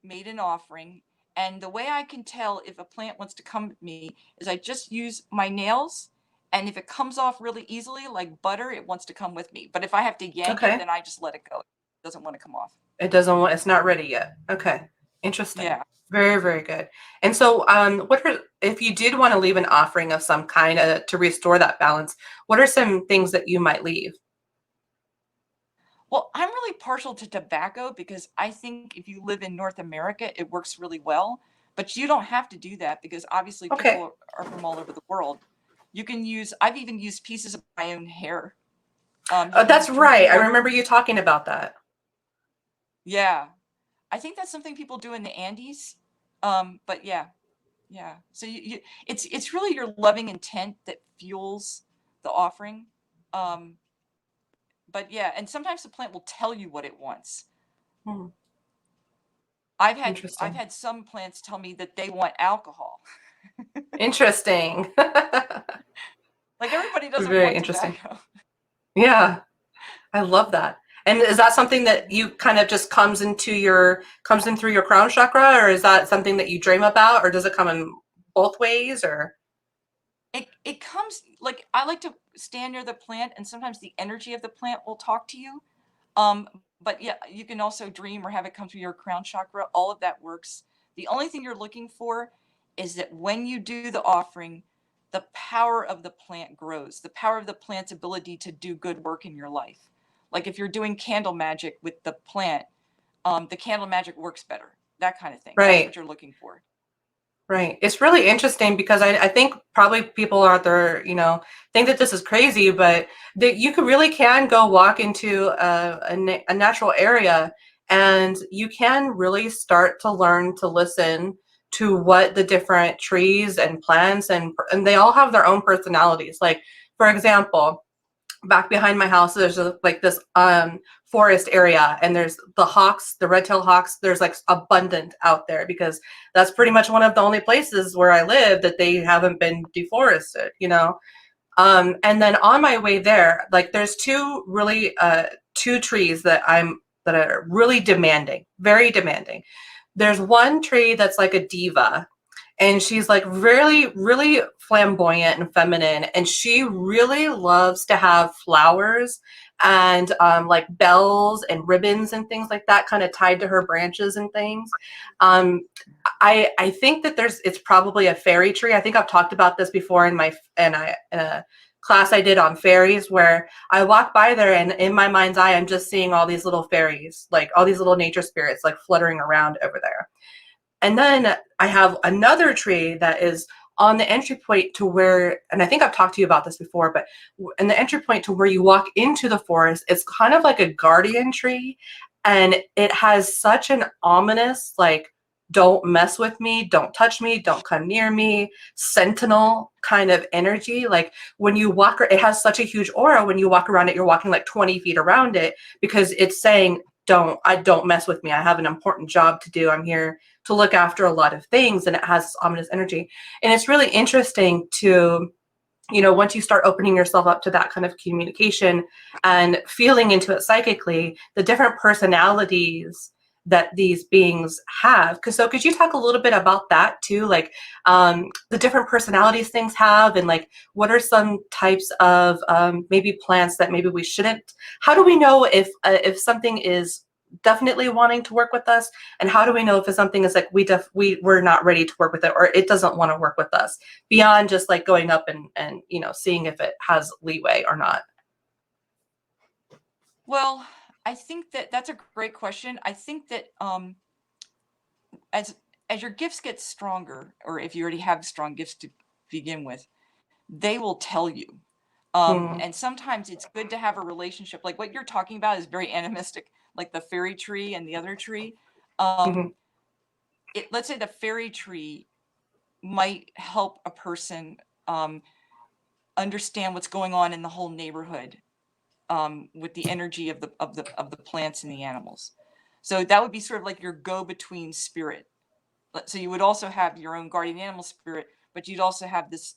made an offering. And the way I can tell if a plant wants to come with me is I just use my nails. And if it comes off really easily, like butter, it wants to come with me. But if I have to yank it, Okay. then I just let it go. It doesn't want to come off. It's not ready yet. Okay. Interesting. Yeah. Very, very good. And so if you did want to leave an offering of some kind to restore that balance, what are some things that you might leave? Well, I'm really partial to tobacco because I think if you live in North America, it works really well. But you don't have to do that because obviously Okay. people are from all over the world. You can I've even used pieces of my own hair. That's right. I remember you talking about that. Yeah. I think that's something people do in the Andes. But yeah. So it's really your loving intent that fuels the offering. But yeah, and sometimes the plant will tell you what it wants. Hmm. I've Interesting. had some plants tell me that they want alcohol. Interesting. Like everybody doesn't Very want interesting. tobacco. Yeah, I love that. And is that something that you kind of just comes in through your crown chakra, or is that something that you dream about, or does it come in both ways, or? It comes like I like to stand near the plant and sometimes the energy of the plant will talk to you. Um, but yeah, you can also dream or have it come through your crown chakra. All of that works. The only thing you're looking for is that when you do the offering, the power of the plant grows, the power of the plant's ability to do good work in your life. Like if you're doing candle magic with the plant, the candle magic works better, that kind of thing. That's Right. what you're looking for. Right. It's really interesting because I think probably people out there, think that this is crazy, but that you really can go walk into a natural area and you can really start to learn to listen to what the different trees and plants and they all have their own personalities. Like, for example, back behind my house, there's like this forest area, and there's the red-tailed hawks. There's like abundant out there because that's pretty much one of the only places where I live that they haven't been deforested, and then on my way there, like there's two trees that are really demanding, very demanding. There's one tree that's like a diva, and she's like really, really flamboyant and feminine, and she really loves to have flowers and like bells and ribbons and things like that kind of tied to her branches and things. I think that it's probably a fairy tree. I think I've talked about this before in a class I did on fairies, where I walk by there and in my mind's eye I'm just seeing all these little fairies, like all these little nature spirits like fluttering around over there. And then I have another tree that is on the entry point to where, and I think I've talked to you about this before, but in the entry point to where you walk into the forest, it's kind of like a guardian tree. And it has such an ominous, like, don't mess with me, don't touch me, don't come near me, sentinel kind of energy. Like when you walk, it has such a huge aura. When you walk around it, you're walking like 20 feet around it, because it's saying, don't mess with me. I have an important job to do. I'm here to look after a lot of things. And it has this ominous energy. And it's really interesting to, once you start opening yourself up to that kind of communication and feeling into it psychically, the different personalities that these beings have. Could you talk a little bit about that too? Like the different personalities things have, and like what are some types of maybe plants that maybe we shouldn't? How do we know if something is definitely wanting to work with us, and how do we know if something is like we're not ready to work with it, or it doesn't want to work with us, beyond just like going up and seeing if it has leeway or not? Well, I think that that's a great question. I think that as your gifts get stronger, or if you already have strong gifts to begin with, they will tell you. And sometimes it's good to have a relationship. Like what you're talking about is very animistic, like the fairy tree and the other tree. Mm-hmm. Let's say the fairy tree might help a person understand what's going on in the whole neighborhood with the energy of the plants and the animals. So that would be sort of like your go-between spirit. So you would also have your own guardian animal spirit, but you'd also have this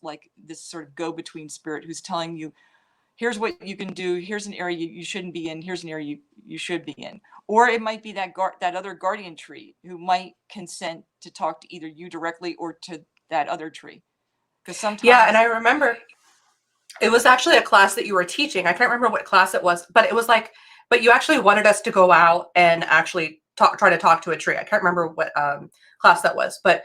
sort of go-between spirit who's telling you, here's what you can do, here's an area you shouldn't be in, here's an area you should be in. Or it might be that other guardian tree who might consent to talk to either you directly or to that other tree. Because sometimes, yeah, and I remember it was actually a class that you were teaching. I can't remember what class it was, but it was like, but you actually wanted us to go out and actually try to talk to a tree. I can't remember what class that was, but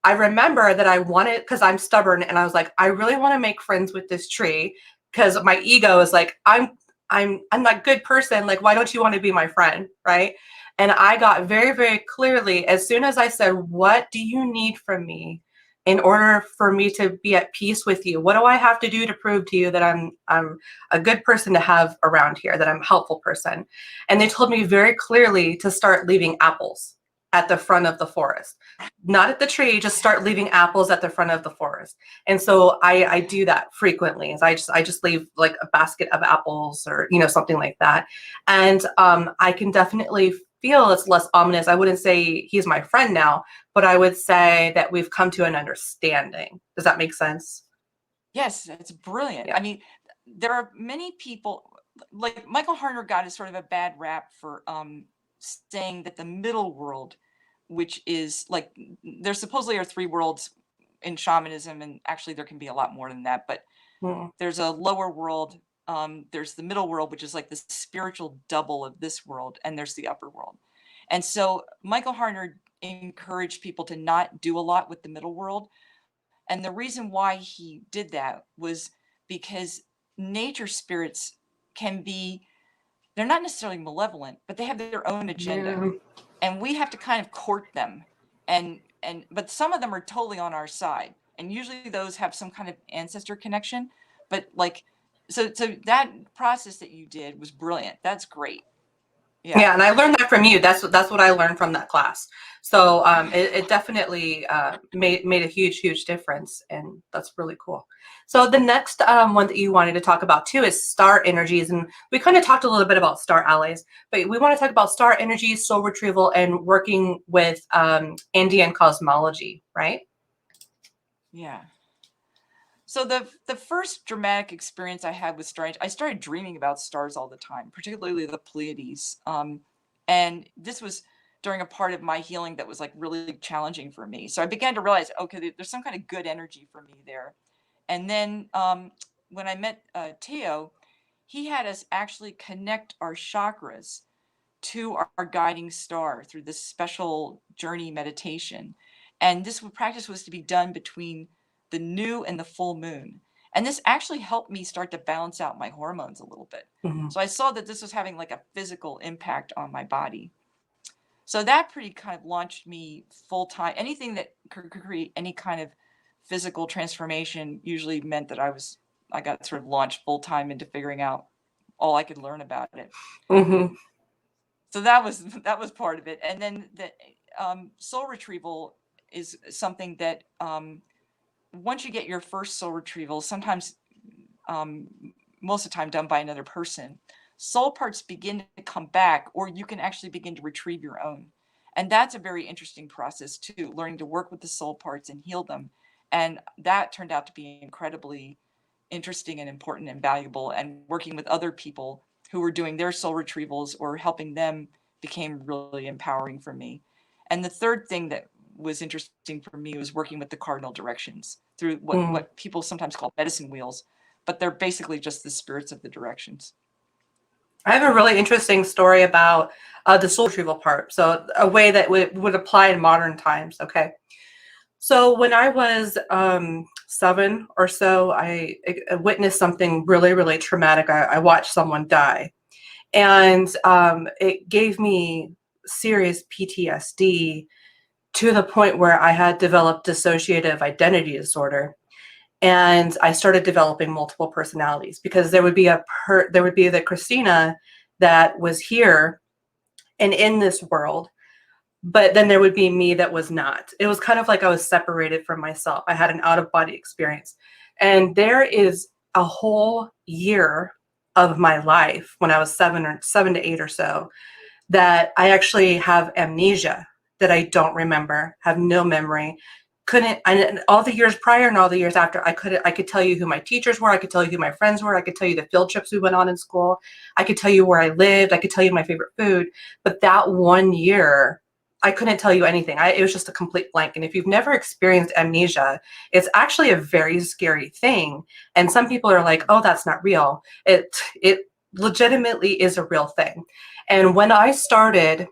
I remember that I wanted, because I'm stubborn, and I was like, I really want to make friends with this tree, because my ego is like, I'm a good person. Like, why don't you want to be my friend, right? And I got very, very clearly, as soon as I said, what do you need from me in order for me to be at peace with you? What do I have to do to prove to you that I'm a good person to have around here, that I'm a helpful person? And they told me very clearly to start leaving apples at the front of the forest, not at the tree, just start leaving apples at the front of the forest. And so I do that frequently. Is I just leave like a basket of apples, or something like that. And I can definitely feel it's less ominous. I wouldn't say he's my friend now, but I would say that we've come to an understanding. Does that make sense? yes, it's brilliant. Yeah. I mean, there are many people, like Michael Harner got a sort of a bad rap for saying that the middle world, which is like, there supposedly are three worlds in shamanism, and actually there can be a lot more than that, but Mm. there's a lower world, there's the middle world, which is like the spiritual double of this world, and there's the upper world. And so Michael Harner encouraged people to not do a lot with the middle world. And the reason why he did that was because nature spirits can be, they're not necessarily malevolent, but they have their own agenda. Yeah. And we have to kind of court them. But some of them are totally on our side. And usually those have some kind of ancestor connection. But like, so that process that you did was brilliant. That's great. Yeah. Yeah, and I learned that from you. That's what I learned from that class. So it definitely made a huge difference, and that's really cool. So the next one that you wanted to talk about too is star energies, and we kind of talked a little bit about star allies, but we want to talk about star energies, soul retrieval, and working with Andean cosmology, right? Yeah. So the first dramatic experience I had with stars, I started dreaming about stars all the time, particularly the Pleiades. And this was during a part of my healing that was like really challenging for me. So I began to realize, okay, there's some kind of good energy for me there. And then when I met Theo, he had us actually connect our chakras to our guiding star through this special journey meditation. And this practice was to be done between the new and the full moon. And this actually helped me start to balance out my hormones a little bit. Mm-hmm. So I saw that this was having like a physical impact on my body. So that pretty kind of launched me full time. Anything that could create any kind of physical transformation usually meant that I got sort of launched full time into figuring out all I could learn about it. Mm-hmm. So that was part of it. And then the soul retrieval is something that once you get your first soul retrieval, sometimes most of the time done by another person, soul parts begin to come back, or you can actually begin to retrieve your own. And that's a very interesting process too, learning to work with the soul parts and heal them. And that turned out to be incredibly interesting and important and valuable. And working with other people who were doing their soul retrievals or helping them became really empowering for me. And the third thing that was interesting for me was working with the cardinal directions through what people sometimes call medicine wheels, but they're basically just the spirits of the directions. I have a really interesting story about the soul retrieval part. So a way that would apply in modern times. Okay. So when I was 7 or so, I witnessed something really, really traumatic. I watched someone die, and it gave me serious PTSD to the point where I had developed dissociative identity disorder. And I started developing multiple personalities, because there would be the Christina that was here and in this world, but then there would be me that was not. It was kind of like I was separated from myself. I had an out-of-body experience. And there is a whole year of my life when I was 7 to 8 or so that I actually have amnesia, that I don't remember, have no memory. And all the years prior and all the years after, I could tell you who my teachers were. I could tell you who my friends were. I could tell you the field trips we went on in school. I could tell you where I lived. I could tell you my favorite food. But that 1 year, I couldn't tell you anything. It was just a complete blank. And if you've never experienced amnesia, it's actually a very scary thing. And some people are like, "Oh, that's not real." It legitimately is a real thing. And when I started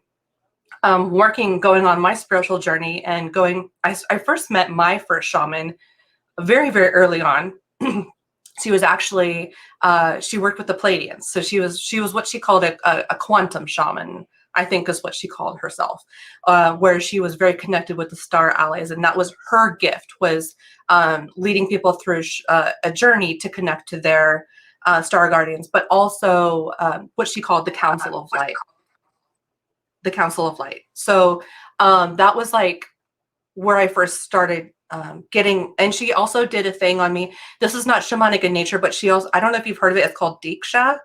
going on my spiritual journey and I first met my first shaman very, very early on. She was actually, she worked with the Pleiadians. So she was what she called a quantum shaman, I think is what she called herself, where she was very connected with the star allies. And that was her gift, was leading people through a journey to connect to their star guardians, but also what she called the Council of Light. The Council of Light. So that was like where I first started getting, and she also did a thing on me. This is not shamanic in nature, but she also, I don't know if you've heard of it, it's called Diksha,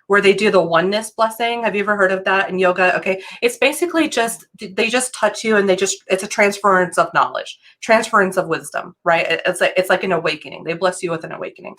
where they do the oneness blessing. Have you ever heard of that in yoga? Okay. It's basically just, they just touch you and it's a transference of knowledge, transference of wisdom, right? It's like an awakening. They bless you with an awakening.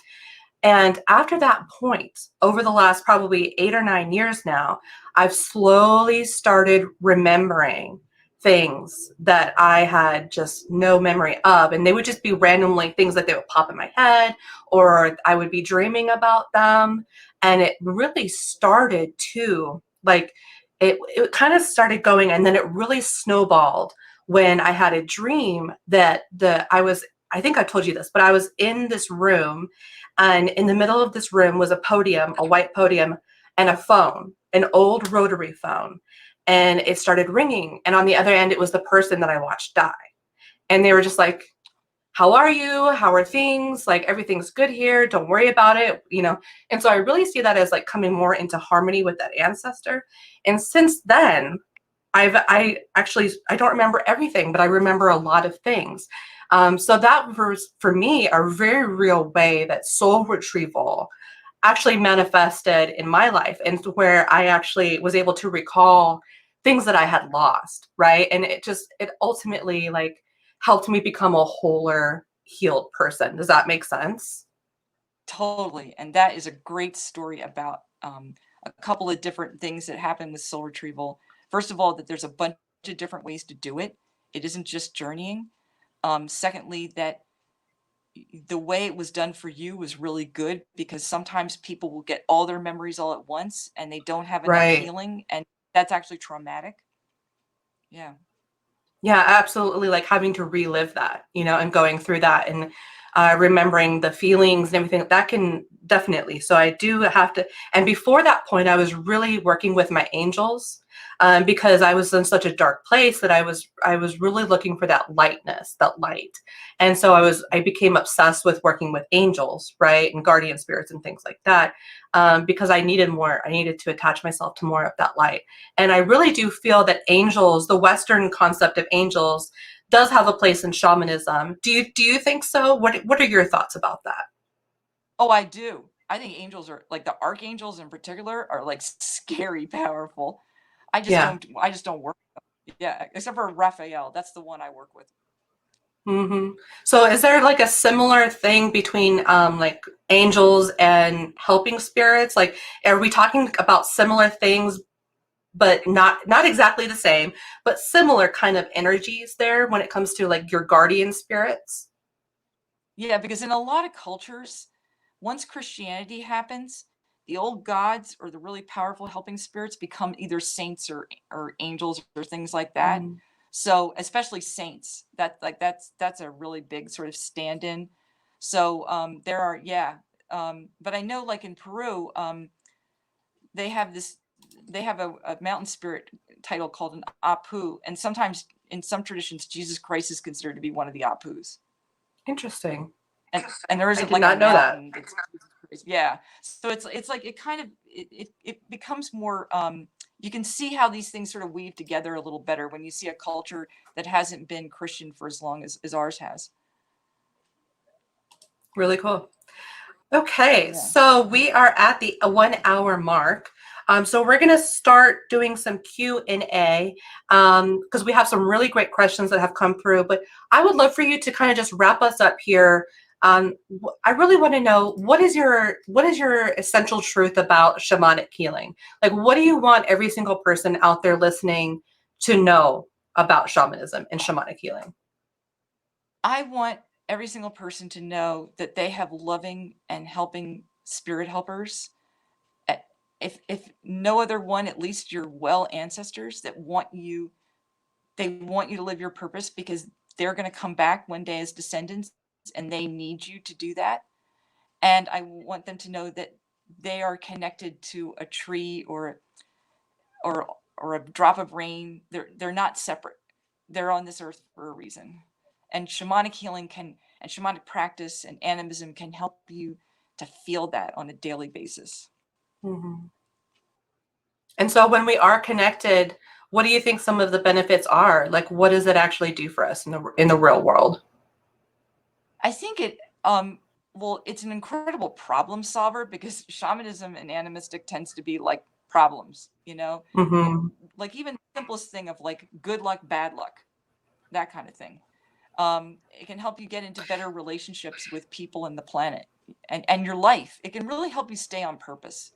And after that point, over the last probably 8 or 9 years now, I've slowly started remembering things that I had just no memory of. And they would just be randomly things that they would pop in my head, or I would be dreaming about them. And it really started to, like, it kind of started going, and then it really snowballed when I had a dream that I think I told you this, but I was in this room, and in the middle of this room was a podium, a white podium, and a phone, an old rotary phone. And it started ringing. And on the other end, it was the person that I watched die. And they were just like, "How are you? How are things? Like, everything's good here. Don't worry about it." And so I really see that as like coming more into harmony with that ancestor. And since then, I don't remember everything, but I remember a lot of things. So that was, for me, a very real way that soul retrieval actually manifested in my life, and where I actually was able to recall things that I had lost, right? And it ultimately like helped me become a wholer, healed person. Does that make sense? Totally. And that is a great story about a couple of different things that happen with soul retrieval. First of all, that there's a bunch of different ways to do it. It isn't just journeying. Secondly, that the way it was done for you was really good, because sometimes people will get all their memories all at once and they don't have enough Right. healing, and that's actually traumatic. Yeah. Yeah, absolutely. Like having to relive that, and going through that, and remembering the feelings and everything that can definitely. So I do have to, and before that point, I was really working with my angels, because I was in such a dark place that I was really looking for that lightness, that light. And so I became obsessed with working with angels, right, and guardian spirits and things like that, because I needed more. I needed to attach myself to more of that light. And I really do feel that angels, the Western concept of angels, does have a place in shamanism. Do you think so? What are your thoughts about that? Oh, I do. I think angels are like the archangels in particular are like scary powerful. Yeah. I just don't work with them. Yeah, except for Raphael. That's the one I work with. So is there like a similar thing between like angels and helping spirits? Like, are we talking about similar things, but not exactly the same, but similar kind of energies there when it comes to like your guardian spirits? Yeah, because in a lot of cultures, once Christianity happens, the old gods or the really powerful helping spirits become either saints or angels or things like that. Mm, So especially saints, that's a really big sort of stand-in. So there are, yeah. But I know like in Peru, they have this they have a mountain spirit title called an Apu, and sometimes in some traditions Jesus Christ is considered to be one of the Apus. interesting. And there I isn't did like a not know that. mountain that's Jesus Christ. Yeah. So it's like it kind of it becomes more you can see how these things sort of weave together a little better when you see a culture that hasn't been Christian for as long as ours has. Really cool. Okay, Yeah. so we are at the 1 hour mark. So we're going to start doing some Q&A, because we have some really great questions that have come through. But I would love for you to kind of just wrap us up here. I really want to know, what is your essential truth about shamanic healing? Like, what do you want every single person out there listening to know about shamanism and shamanic healing? I want every single person to know that they have loving and helping spirit helpers. Eh, if no other one, at least your well ancestors that want you, they want you to live your purpose because they're going to come back one day as descendants and they need you to do that. And I want them to know that they are connected to a tree or a drop of rain. They're not separate. They're on this earth for a reason. And shamanic healing can and shamanic practice and animism can help you to feel that on a daily basis. Mhm. And so when we are connected, what do you think some of the benefits are? Like, what does it actually do for us in the real world? I think well, it's an incredible problem solver because shamanism and animistic tends to be like problems, you know? Hmm. Like even the simplest thing of like good luck, bad luck, that kind of thing. It can help you get into better relationships with people and the planet and your life. It can really help you stay on purpose.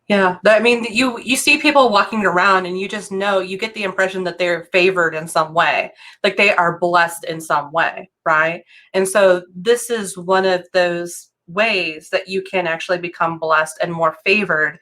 Yeah, I mean, you see people walking around, and you just know, you get the impression that they're favored in some way, like they are blessed in some way, right? And so this is one of those ways that you can actually become blessed and more favored,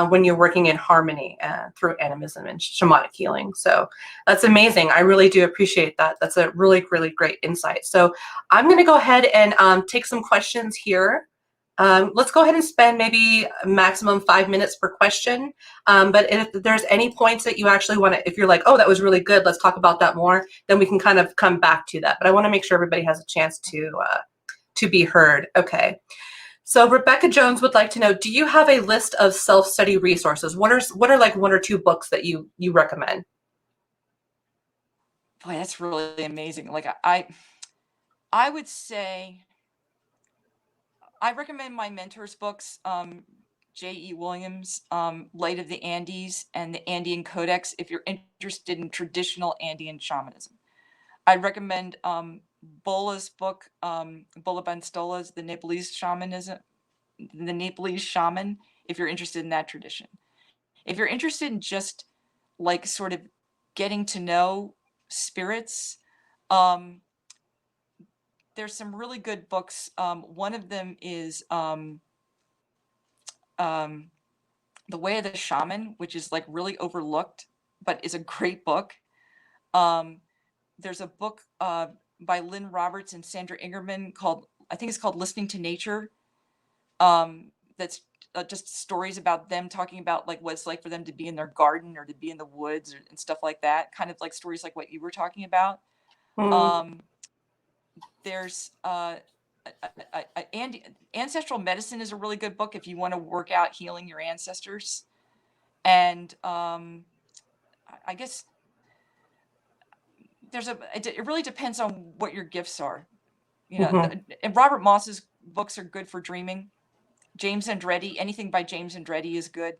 when you're working in harmony, through animism and shamanic healing. So that's amazing. I really do appreciate that. That's a really, really great insight. So I'm going to go ahead and take some questions here. Let's go ahead and spend maybe a maximum 5 minutes per question. But if there's any points that you actually want to, if you're like, oh, that was really good, let's talk about that more, then we can kind of come back to that. But I want to make sure everybody has a chance to be heard. Okay. So Rebecca Jones would like to know, do you have a list of self-study resources? What are like one or two books that you recommend? Boy, that's really amazing. Like I would say I recommend my mentor's books, J.E. Williams, Light of the Andes, and the Andean Codex, if you're interested in traditional Andean shamanism. I recommend Bola's book, Bola Banstola's The Nepalese Shaman, if you're interested in that tradition. If you're interested in just like sort of getting to know spirits, um, there's some really good books. One of them is um, The Way of the Shaman, which is like really overlooked, but is a great book. Um, there's a book by Lynn Roberts and Sandra Ingerman called, I think it's called Listening to Nature. That's just stories about them talking about like what it's like for them to be in their garden or to be in the woods and stuff like that. Kind of like stories like what you were talking about. Mm. Um, there's Ancestral Medicine is a really good book if you want to work out healing your ancestors. And I guess it really depends on what your gifts are. You know, Mm-hmm. and Robert Moss's books are good for dreaming. James Andretti, anything by James Andretti is good.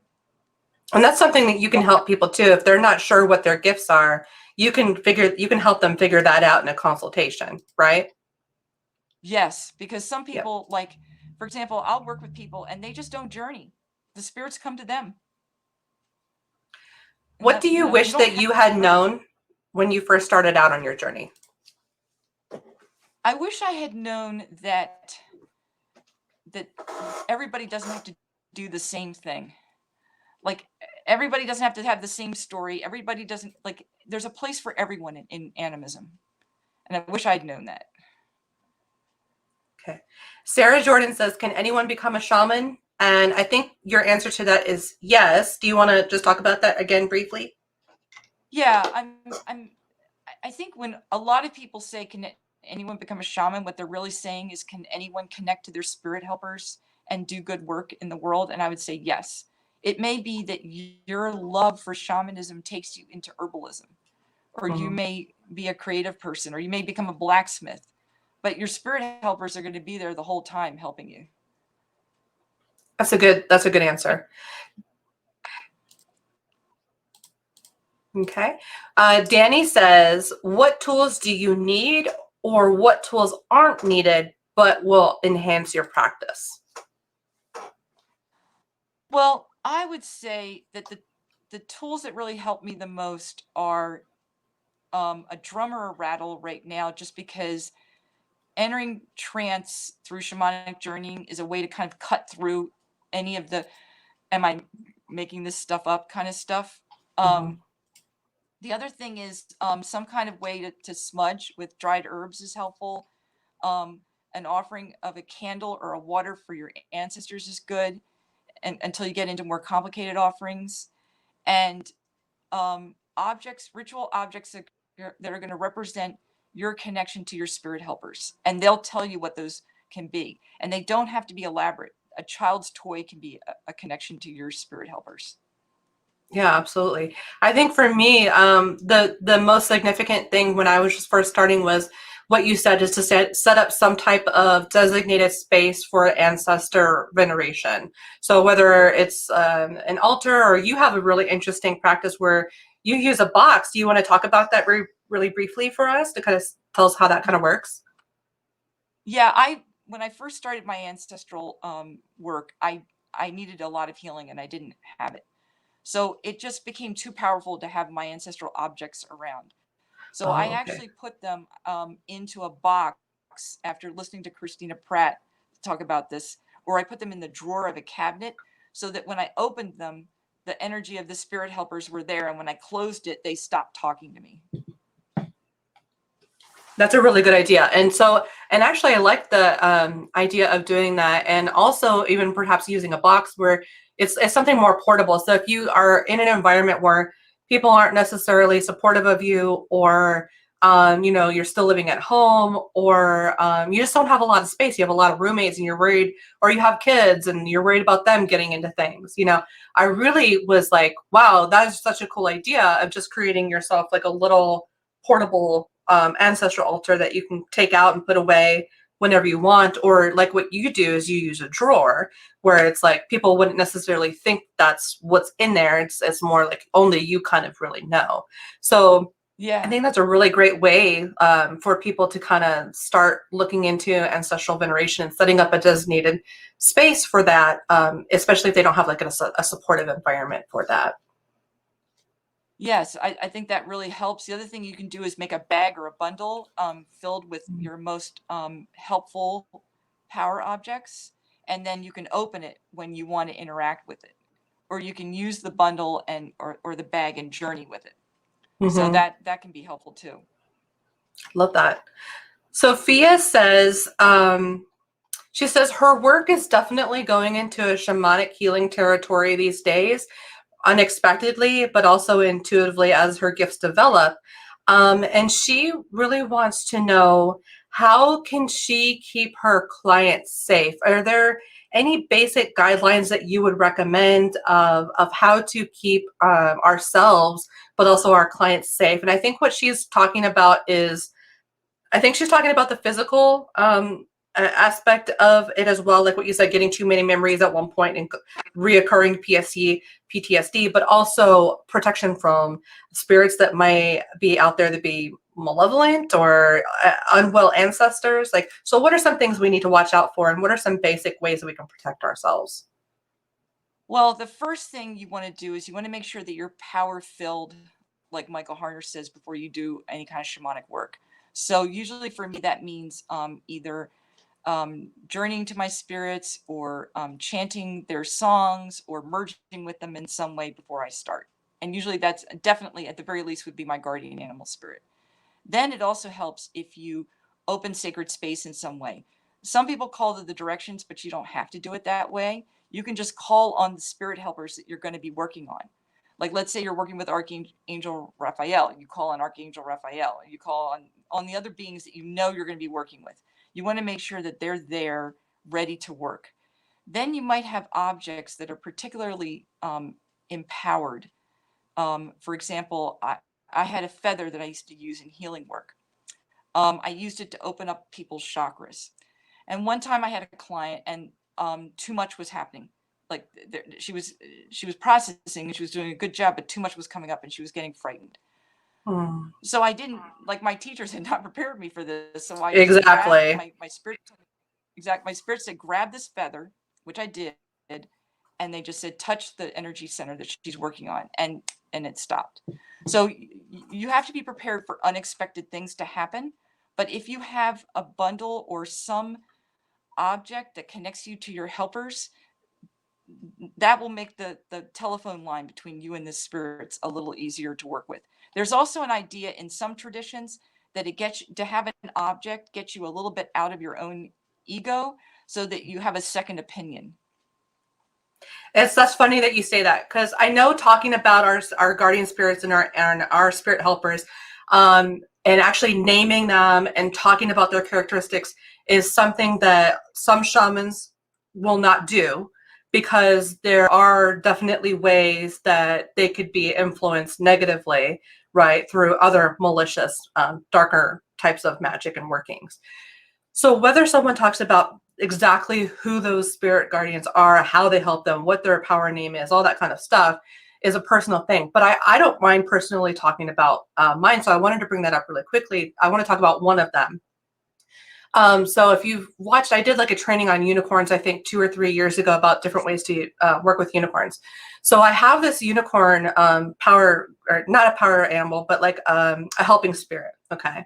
And that's something that you can But help people too. If they're not sure what their gifts are, you can help them figure that out in a consultation, right? yes, because some Yep. people, like, for example, I'll work with people and they just don't journey. The spirits come to them. And What do you you wish don't that have you to had journey. known when you first started out on your journey? I wish I had known that everybody doesn't have to do the same thing. Like, everybody doesn't have to have the same story. Everybody doesn't, like, there's a place for everyone in animism. And I wish I'd known that. Okay. Sarah Jordan says, can anyone become a shaman? And I think your answer to that is yes. Do you want to just talk about that again briefly? Yeah, I think when a lot of people say, can anyone become a shaman? What they're really saying is, can anyone connect to their spirit helpers and do good work in the world? And I would say yes. It may be that your love for shamanism takes you into herbalism, or you Mm-hmm. may be a creative person, or you may become a blacksmith, but your spirit helpers are going to be there the whole time helping you. That's a good answer. Okay. Danny says, what tools do you need or what tools aren't needed but will enhance your practice? Well, I would say that the tools that really help me the most are a drum or a rattle right now, just because entering trance through shamanic journeying is a way to kind of cut through any of the am I making this stuff up kind of stuff. Mm-hmm. The other thing is some kind of way to smudge with dried herbs is helpful. An offering of a candle or a water for your ancestors is good, and until you get into more complicated offerings. And ritual objects that are going to represent your connection to your spirit helpers. And they'll tell you what those can be. And they don't have to be elaborate. A child's toy can be a connection to your spirit helpers. Yeah, absolutely. I think for me, the most significant thing when I was just first starting was what you said, is to set up some type of designated space for ancestor veneration. So whether it's an altar, or you have a really interesting practice where you use a box. Do you want to talk about that really briefly for us to kind of tell us how that kind of works? Yeah, when I first started my ancestral work, I needed a lot of healing and I didn't have it. So it just became too powerful to have my ancestral objects around. So I Oh, okay. actually put them into a box after listening to Christina Pratt talk about this, or I put them in the drawer of a cabinet so that when I opened them, the energy of the spirit helpers were there. And when I closed it, they stopped talking to me. That's a really good idea. And actually, I like the idea of doing that, and also even perhaps using a box where it's something more portable. So if you are in an environment where people aren't necessarily supportive of you, or you're still living at home, or you just don't have a lot of space, you have a lot of roommates, and you're worried, or you have kids and you're worried about them getting into things. I really was like, wow, that is such a cool idea of just creating yourself like a little portable ancestral altar that you can take out and put away whenever you want. Or like what you do is you use a drawer where it's like people wouldn't necessarily think that's what's in there. It's more like only you kind of really know. So I Yeah. think that's a really great way for people to kind of start looking into ancestral veneration and setting up a designated space for that, especially if they don't have like a supportive environment for that. Yes, I think that really helps. The other thing you can do is make a bag or a bundle filled with your most helpful power objects, and then you can open it when you want to interact with it, or you can use the bundle or the bag and journey with it. So Mm-hmm. that can be helpful too. Love that. Sophia says She says her work is definitely going into a shamanic healing territory these days, unexpectedly, but also intuitively as her gifts develop. And she really wants to know, how can she keep her clients safe? Are there any basic guidelines that you would recommend of how to keep ourselves, but also our clients safe? And I think what she's talking about is, I think she's talking about the physical aspect of it as well, like what you said, getting too many memories at one point and reoccurring PTSD, but also protection from spirits that might be out there to be malevolent or unwell ancestors. Like, so what are some things we need to watch out for, and what are some basic ways that we can protect ourselves? Well, the first thing you want to do is you want to make sure that you're power filled, like Michael Harner says, before you do any kind of shamanic work. So usually for me, that means either journeying to my spirits, or chanting their songs, or merging with them in some way before I start. And usually that's definitely, at the very least, would be my guardian animal spirit. Then it also helps if you open sacred space in some way. Some people call to the directions, but you don't have to do it that way. You can just call on the spirit helpers that you're going to be working on. Like, let's say you're working with Archangel Raphael. You call on Archangel Raphael. You call on the other beings that you know you're going to be working with. You want to make sure that they're there, ready to work. Then you might have objects that are particularly empowered. For example, I had a feather that I used to use in healing work. I used it to open up people's chakras. And one time I had a client, and too much was happening. Like, she was processing, and she was doing a good job, but too much was coming up, and she was getting frightened. Hmm. So I didn't, like, my teachers had not prepared me for this. So I just grabbed Exactly. my spirit. My spirit said, grab this feather, which I did, and they just said, touch the energy center that she's working on, and it stopped. So you have to be prepared for unexpected things to happen. But if you have a bundle or some object that connects you to your helpers, that will make the telephone line between you and the spirits a little easier to work with. There's also an idea in some traditions that it gets to have an object gets you a little bit out of your own ego, so that you have a second opinion. That's funny that you say that, because I know talking about our guardian spirits and our spirit helpers, and actually naming them and talking about their characteristics is something that some shamans will not do, because there are definitely ways that they could be influenced negatively, right, through other malicious, darker types of magic and workings. So whether someone talks about exactly who those spirit guardians are, how they help them, what their power name is, all that kind of stuff is a personal thing. But I don't mind personally talking about mine. So I wanted to bring that up really quickly. I want to talk about one of them. So if you've watched, I did like a training on unicorns, I think 2 or 3 years ago, about different ways to work with unicorns. So I have this unicorn power, or not a power animal, but like a helping spirit. Okay.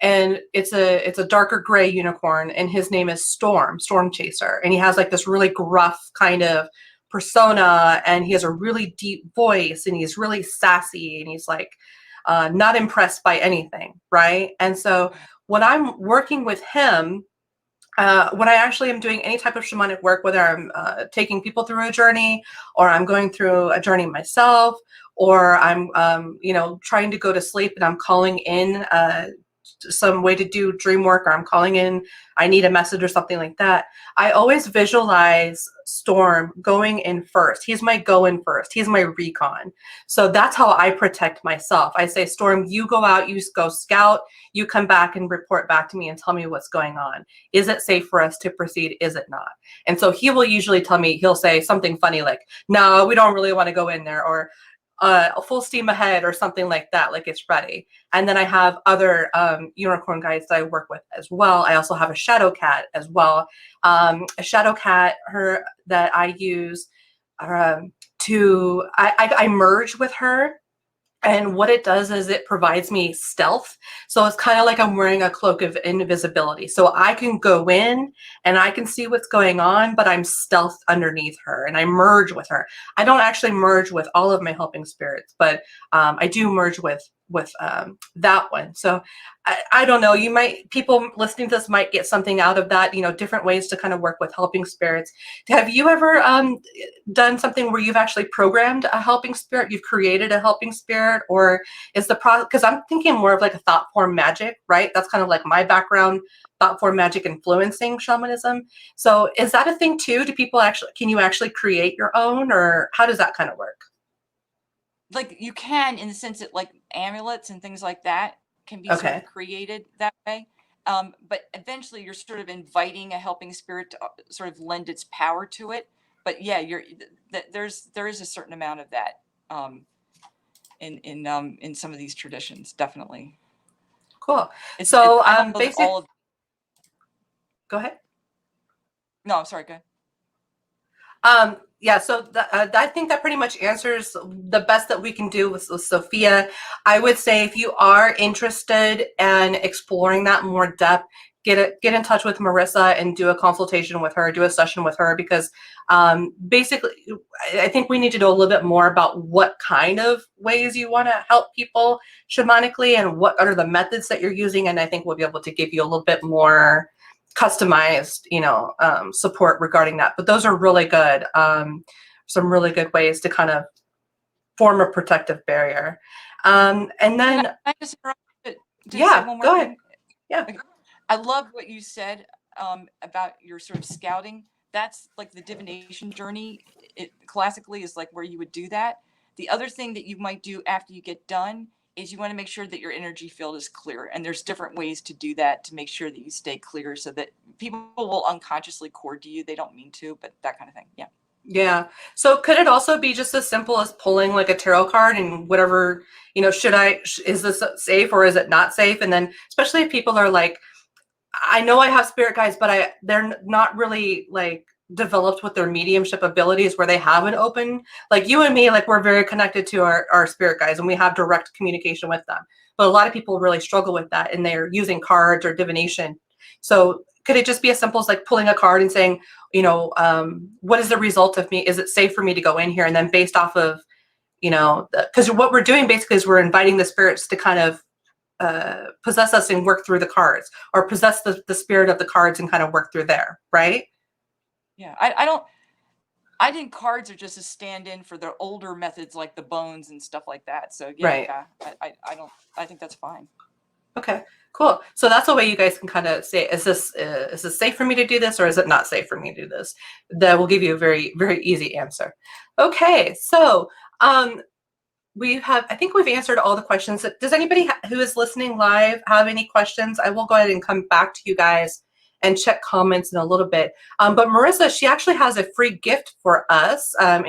And it's a darker gray unicorn, and his name is Storm Chaser. And he has like this really gruff kind of persona, and he has a really deep voice, and he's really sassy, and he's like not impressed by anything. Right. And so when I'm working with him, when I actually am doing any type of shamanic work, whether I'm taking people through a journey, or I'm going through a journey myself, or I'm, trying to go to sleep and I'm calling in some way to do dream work, or I'm calling in, I need a message or something like that, I always visualize Storm going in first. He's my go in first. He's my recon. So that's how I protect myself. I say, Storm, you go out, you go scout, you come back and report back to me and tell me what's going on. Is it safe for us to proceed? Is it not? And so he will usually tell me, he'll say something funny like, no, we don't really want to go in there, or a full steam ahead, or something like that, like it's ready. And then I have other unicorn guides that I work with as well. I also have a shadow cat as well. A shadow cat, her, that I use I merge with her. And what it does is it provides me stealth. So it's kind of like I'm wearing a cloak of invisibility. So I can go in and I can see what's going on, but I'm stealth underneath her, and I merge with her. I don't actually merge with all of my helping spirits, but I do merge with that one. So I don't know, people listening to this might get something out of that, different ways to kind of work with helping spirits. Have you ever done something where you've actually programmed a helping spirit, you've created a helping spirit, or is the process, because I'm thinking more of like a thought form magic, right? That's kind of like my background, thought form magic influencing shamanism. So is that a thing too? Can you actually create your own, or how does that kind of work? Like you can, in the sense that like amulets and things like that can be sort of created that way. But eventually you're sort of inviting a helping spirit to sort of lend its power to it. But yeah, there is a certain amount of that in some of these traditions, definitely. Cool. So basically, go ahead. No, I'm sorry, go ahead. Yeah, so I think that pretty much answers the best that we can do with Sophia. I would say if you are interested in exploring that more depth, get in touch with Merissa and do a consultation with her, do a session with her, because basically, I think we need to know a little bit more about what kind of ways you want to help people shamanically and what are the methods that you're using, and I think we'll be able to give you a little bit more customized, support regarding that. But those are really good, some really good ways to kind of form a protective barrier. And then, can I just yeah, go ahead. Yeah, I love what you said about your sort of scouting. That's like the divination journey. It classically is like where you would do that. The other thing that you might do after you get done is you want to make sure that your energy field is clear. And there's different ways to do that to make sure that you stay clear so that people will unconsciously cord to you. They don't mean to, but that kind of thing. Yeah. Yeah. So could it also be just as simple as pulling like a tarot card and whatever, is this safe or is it not safe? And then especially if people are like, I know I have spirit guides, but they're not really like developed with their mediumship abilities where they have an open, like you and me, like we're very connected to our spirit guides and we have direct communication with them. But a lot of people really struggle with that and they're using cards or divination. So could it just be as simple as like pulling a card and saying, what is the result of me? Is it safe for me to go in here? And then based off of, because what we're doing basically is we're inviting the spirits to kind of possess us and work through the cards, or possess the spirit of the cards and kind of work through there, right? Yeah, I think cards are just a stand-in for their older methods like the bones and stuff like that. So yeah, right. I think that's fine. Okay, cool. So that's a way you guys can kind of say, is this safe for me to do this, or is it not safe for me to do this? That will give you a very, very easy answer. Okay, so I think we've answered all the questions. Does anybody who is listening live have any questions? I will go ahead and come back to you guys and check comments in a little bit. But Merissa, she actually has a free gift for us, and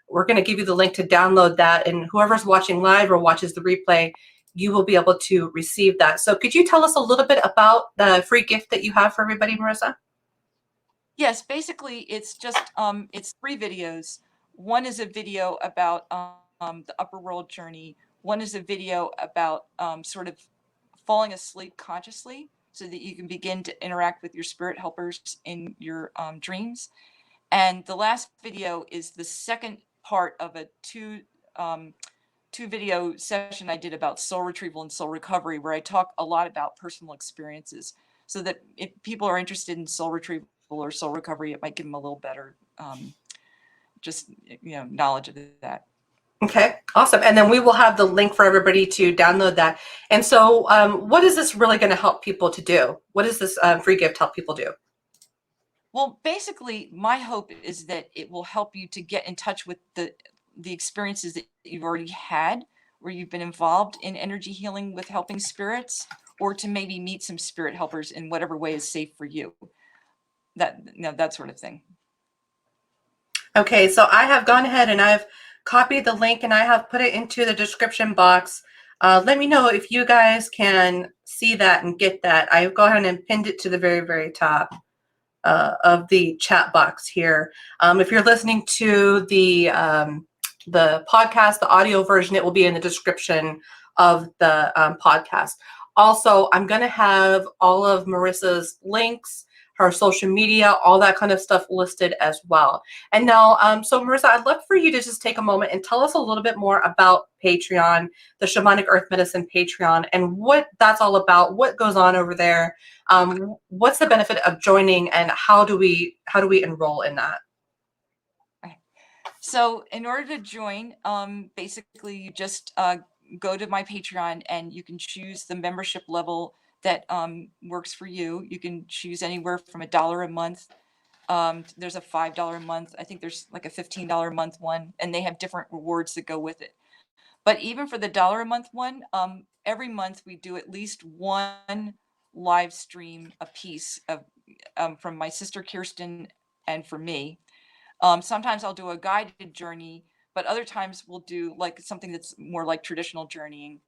we're going to give you the link to download that. And whoever's watching live or watches the replay, you will be able to receive that. So could you tell us a little bit about the free gift that you have for everybody, Merissa? Yes, basically it's just it's 3 videos. One is a video about the Otherworld journey. One is a video about sort of falling asleep consciously so that you can begin to interact with your spirit helpers in your dreams. And the last video is the second part of a two video session I did about soul retrieval and soul recovery, where I talk a lot about personal experiences, so that if people are interested in soul retrieval or soul recovery, it might give them a little better just knowledge of that. Okay, awesome. And then we will have the link for everybody to download that. And so what is this really going to help people to do? What does this free gift help people do? Well, basically, my hope is that it will help you to get in touch with the experiences that you've already had, where you've been involved in energy healing with helping spirits, or to maybe meet some spirit helpers in whatever way is safe for you. That sort of thing. Okay, so I have gone ahead and I've copied the link and I have put it into the description box. Let me know if you guys can see that and get that. I've gone ahead and pinned it to the very, very top of the chat box here. If you're listening to the podcast, the audio version, it will be in the description of the podcast. Also, I'm going to have all of Merissa's links, her social media, all that kind of stuff listed as well. And now, so Merissa, I'd love for you to just take a moment and tell us a little bit more about Patreon, the Shamanic Earth Medicine Patreon, and what that's all about, what goes on over there, what's the benefit of joining, and how do we enroll in that? So in order to join, basically you just go to my Patreon and you can choose the membership level that works for you. You can choose anywhere from $1 a month. There's a $5 a month. I think there's like a $15 a month one, and they have different rewards that go with it. But even for the $1 a month one, every month we do at least one live stream a piece of from my sister Kirsten and for me. Sometimes I'll do a guided journey, but other times we'll do like something that's more like traditional journeying.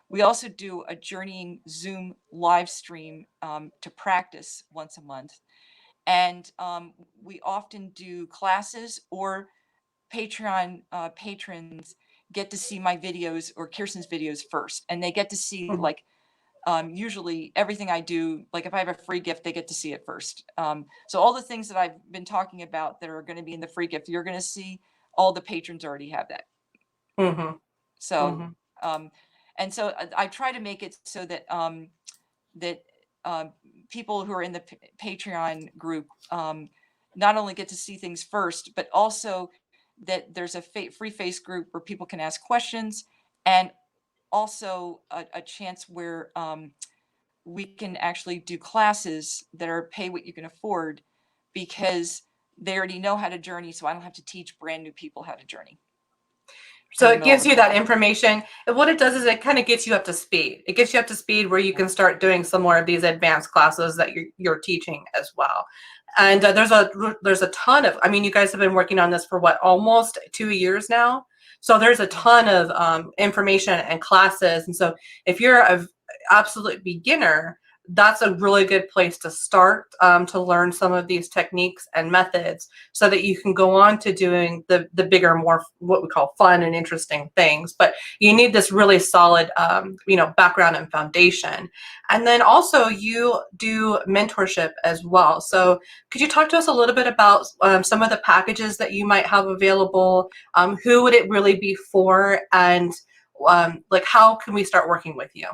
We also do a journeying Zoom live stream to practice once a month. And we often do classes, or Patreon patrons get to see my videos or Kirsten's videos first. And they get to see like usually everything I do. Like if I have a free gift, they get to see it first. So all the things that I've been talking about that are going to be in the free gift, you're going to see. All the patrons already have that. So and so I try to make it so that that people who are in the Patreon group not only get to see things first, but also that there's a free face group where people can ask questions, and also a chance where we can actually do classes that are pay what you can afford, because they already know how to journey, so I don't have to teach brand new people how to journey. So it gives you that information, and what it does is it kind of gets you up to speed. It gets you up to speed where you can start doing some more of these advanced classes that you're teaching as well. And there's a ton of, I mean, you guys have been working on this for what, almost 2 years now? So there's a ton of information and classes. And so if you're an absolute beginner, that's a really good place to start to learn some of these techniques and methods, so that you can go on to doing the bigger, more what we call fun and interesting things. But you need this really solid background and foundation. And then also you do mentorship as well. So could you talk to us a little bit about some of the packages that you might have available? Who would it really be for? And like, how can we start working with you?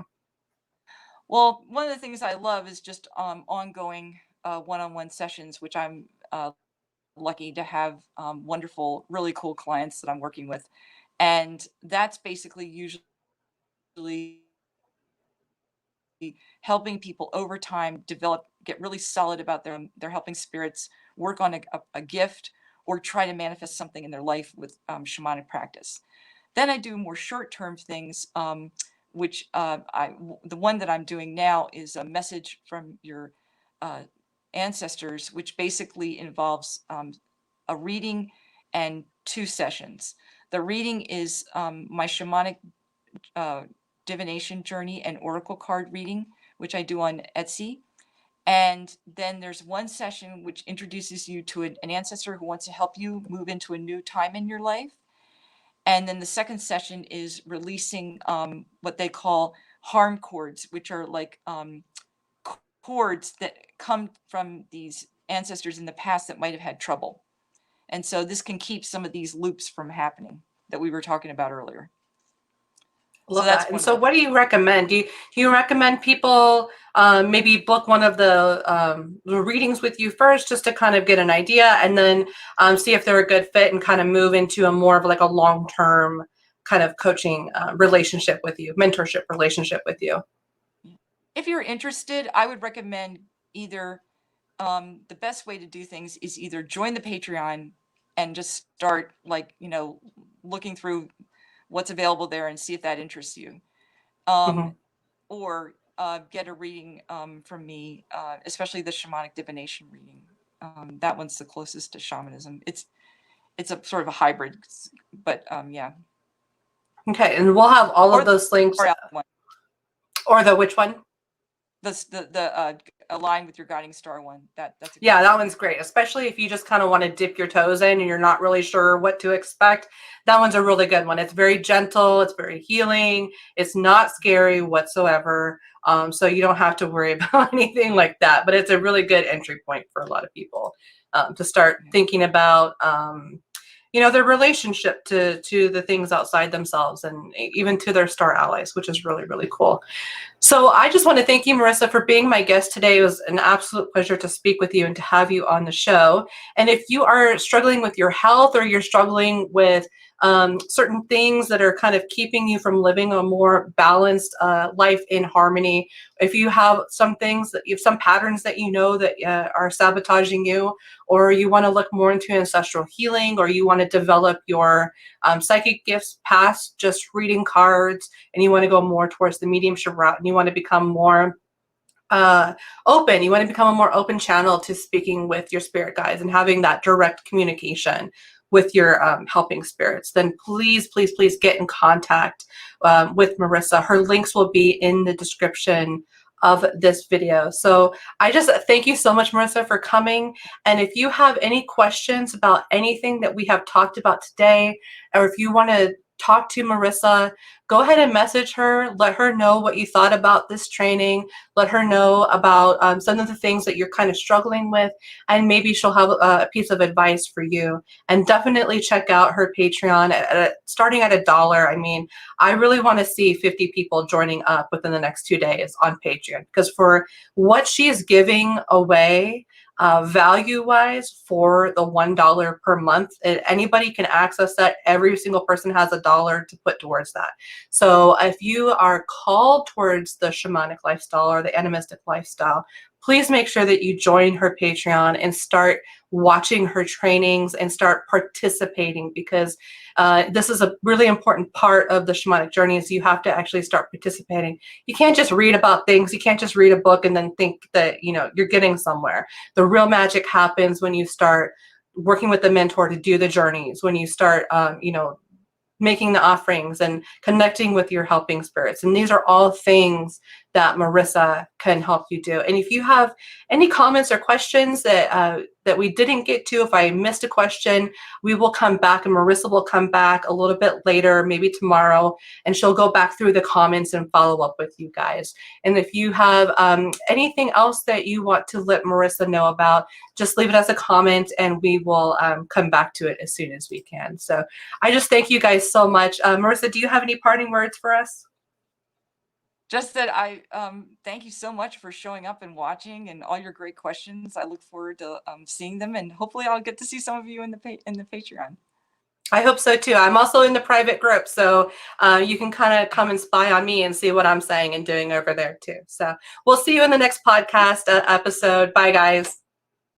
Well, one of the things I love is just ongoing one-on-one sessions, which I'm lucky to have wonderful, really cool clients that I'm working with. And that's basically usually helping people over time get really solid about their helping spirits, work on a gift, or try to manifest something in their life with shamanic practice. Then I do more short-term things, which the one that I'm doing now is a message from your ancestors, which basically involves a reading and 2 sessions. The reading is my shamanic divination journey and oracle card reading, which I do on Etsy. And then there's one session which introduces you to an ancestor who wants to help you move into a new time in your life. And then the second session is releasing what they call harm cords, which are like cords that come from these ancestors in the past that might have had trouble. And so this can keep some of these loops from happening that we were talking about earlier. Love that. And so what do you recommend? Do you recommend people maybe book one of the readings with you first, just to kind of get an idea, and then see if they're a good fit and kind of move into a more of like a long-term kind of coaching relationship with you, mentorship relationship with you? If you're interested, I would recommend either the best way to do things is either join the Patreon and just start looking through what's available there and see if that interests you. Or get a reading from me, especially the shamanic divination reading. That one's the closest to shamanism. It's a sort of a hybrid, but yeah. Okay, and we'll have all of those links. Or the which one? the align with your guiding star one. That's a Yeah, good that one. one's great, especially if you just kind of want to dip your toes in and you're not really sure what to expect. That one's a really good one. It's very gentle, it's very healing, it's not scary whatsoever. So you don't have to worry about anything like that. But it's a really good entry point for a lot of people to start thinking about their relationship to the things outside themselves and even to their star allies, which is really, really cool. So I just want to thank you, Merissa, for being my guest today. It was an absolute pleasure to speak with you and to have you on the show. And if you are struggling with your health or you're struggling with certain things that are kind of keeping you from living a more balanced life in harmony, if you have some things, that you have some patterns that you know that are sabotaging you, or you want to look more into ancestral healing, or you want to develop your psychic gifts past just reading cards, and you want to go more towards the mediumship route, and you want to become more open, you want to become a more open channel to speaking with your spirit guides and having that direct communication with your helping spirits, then please, please, please get in contact with Merissa. Her links will be in the description of this video. So I just thank you so much, Merissa, for coming. And if you have any questions about anything that we have talked about today, or if you want to talk to Merissa, go ahead and message her. Let her know what you thought about this training. Let her know about some of the things that you're kind of struggling with, and maybe she'll have a piece of advice for you. And definitely check out her Patreon starting at $1. I mean, I really want to see 50 people joining up within the next 2 days on Patreon, because for what she is giving away, value-wise, for the $1 per month, anybody can access that. Every single person has $1 to put towards that. So if you are called towards the shamanic lifestyle or the animistic lifestyle, please make sure that you join her Patreon and start watching her trainings and start participating, because this is a really important part of the shamanic journey, is you have to actually start participating. You can't just read about things. You can't just read a book and then think that, you're getting somewhere. The real magic happens when you start working with the mentor to do the journeys, when you start, making the offerings and connecting with your helping spirits. And these are all things that Merissa can help you do. And if you have any comments or questions that we didn't get to, if I missed a question, we will come back, and Merissa will come back a little bit later, maybe tomorrow, and she'll go back through the comments and follow up with you guys. And if you have anything else that you want to let Merissa know about, just leave it as a comment and we will come back to it as soon as we can. So I just thank you guys so much. Merissa, do you have any parting words for us? Just that I thank you so much for showing up and watching, and all your great questions. I look forward to seeing them, and hopefully I'll get to see some of you in the Patreon. I hope so too. I'm also in the private group, so you can kind of come and spy on me and see what I'm saying and doing over there too. So we'll see you in the next podcast episode. Bye, guys.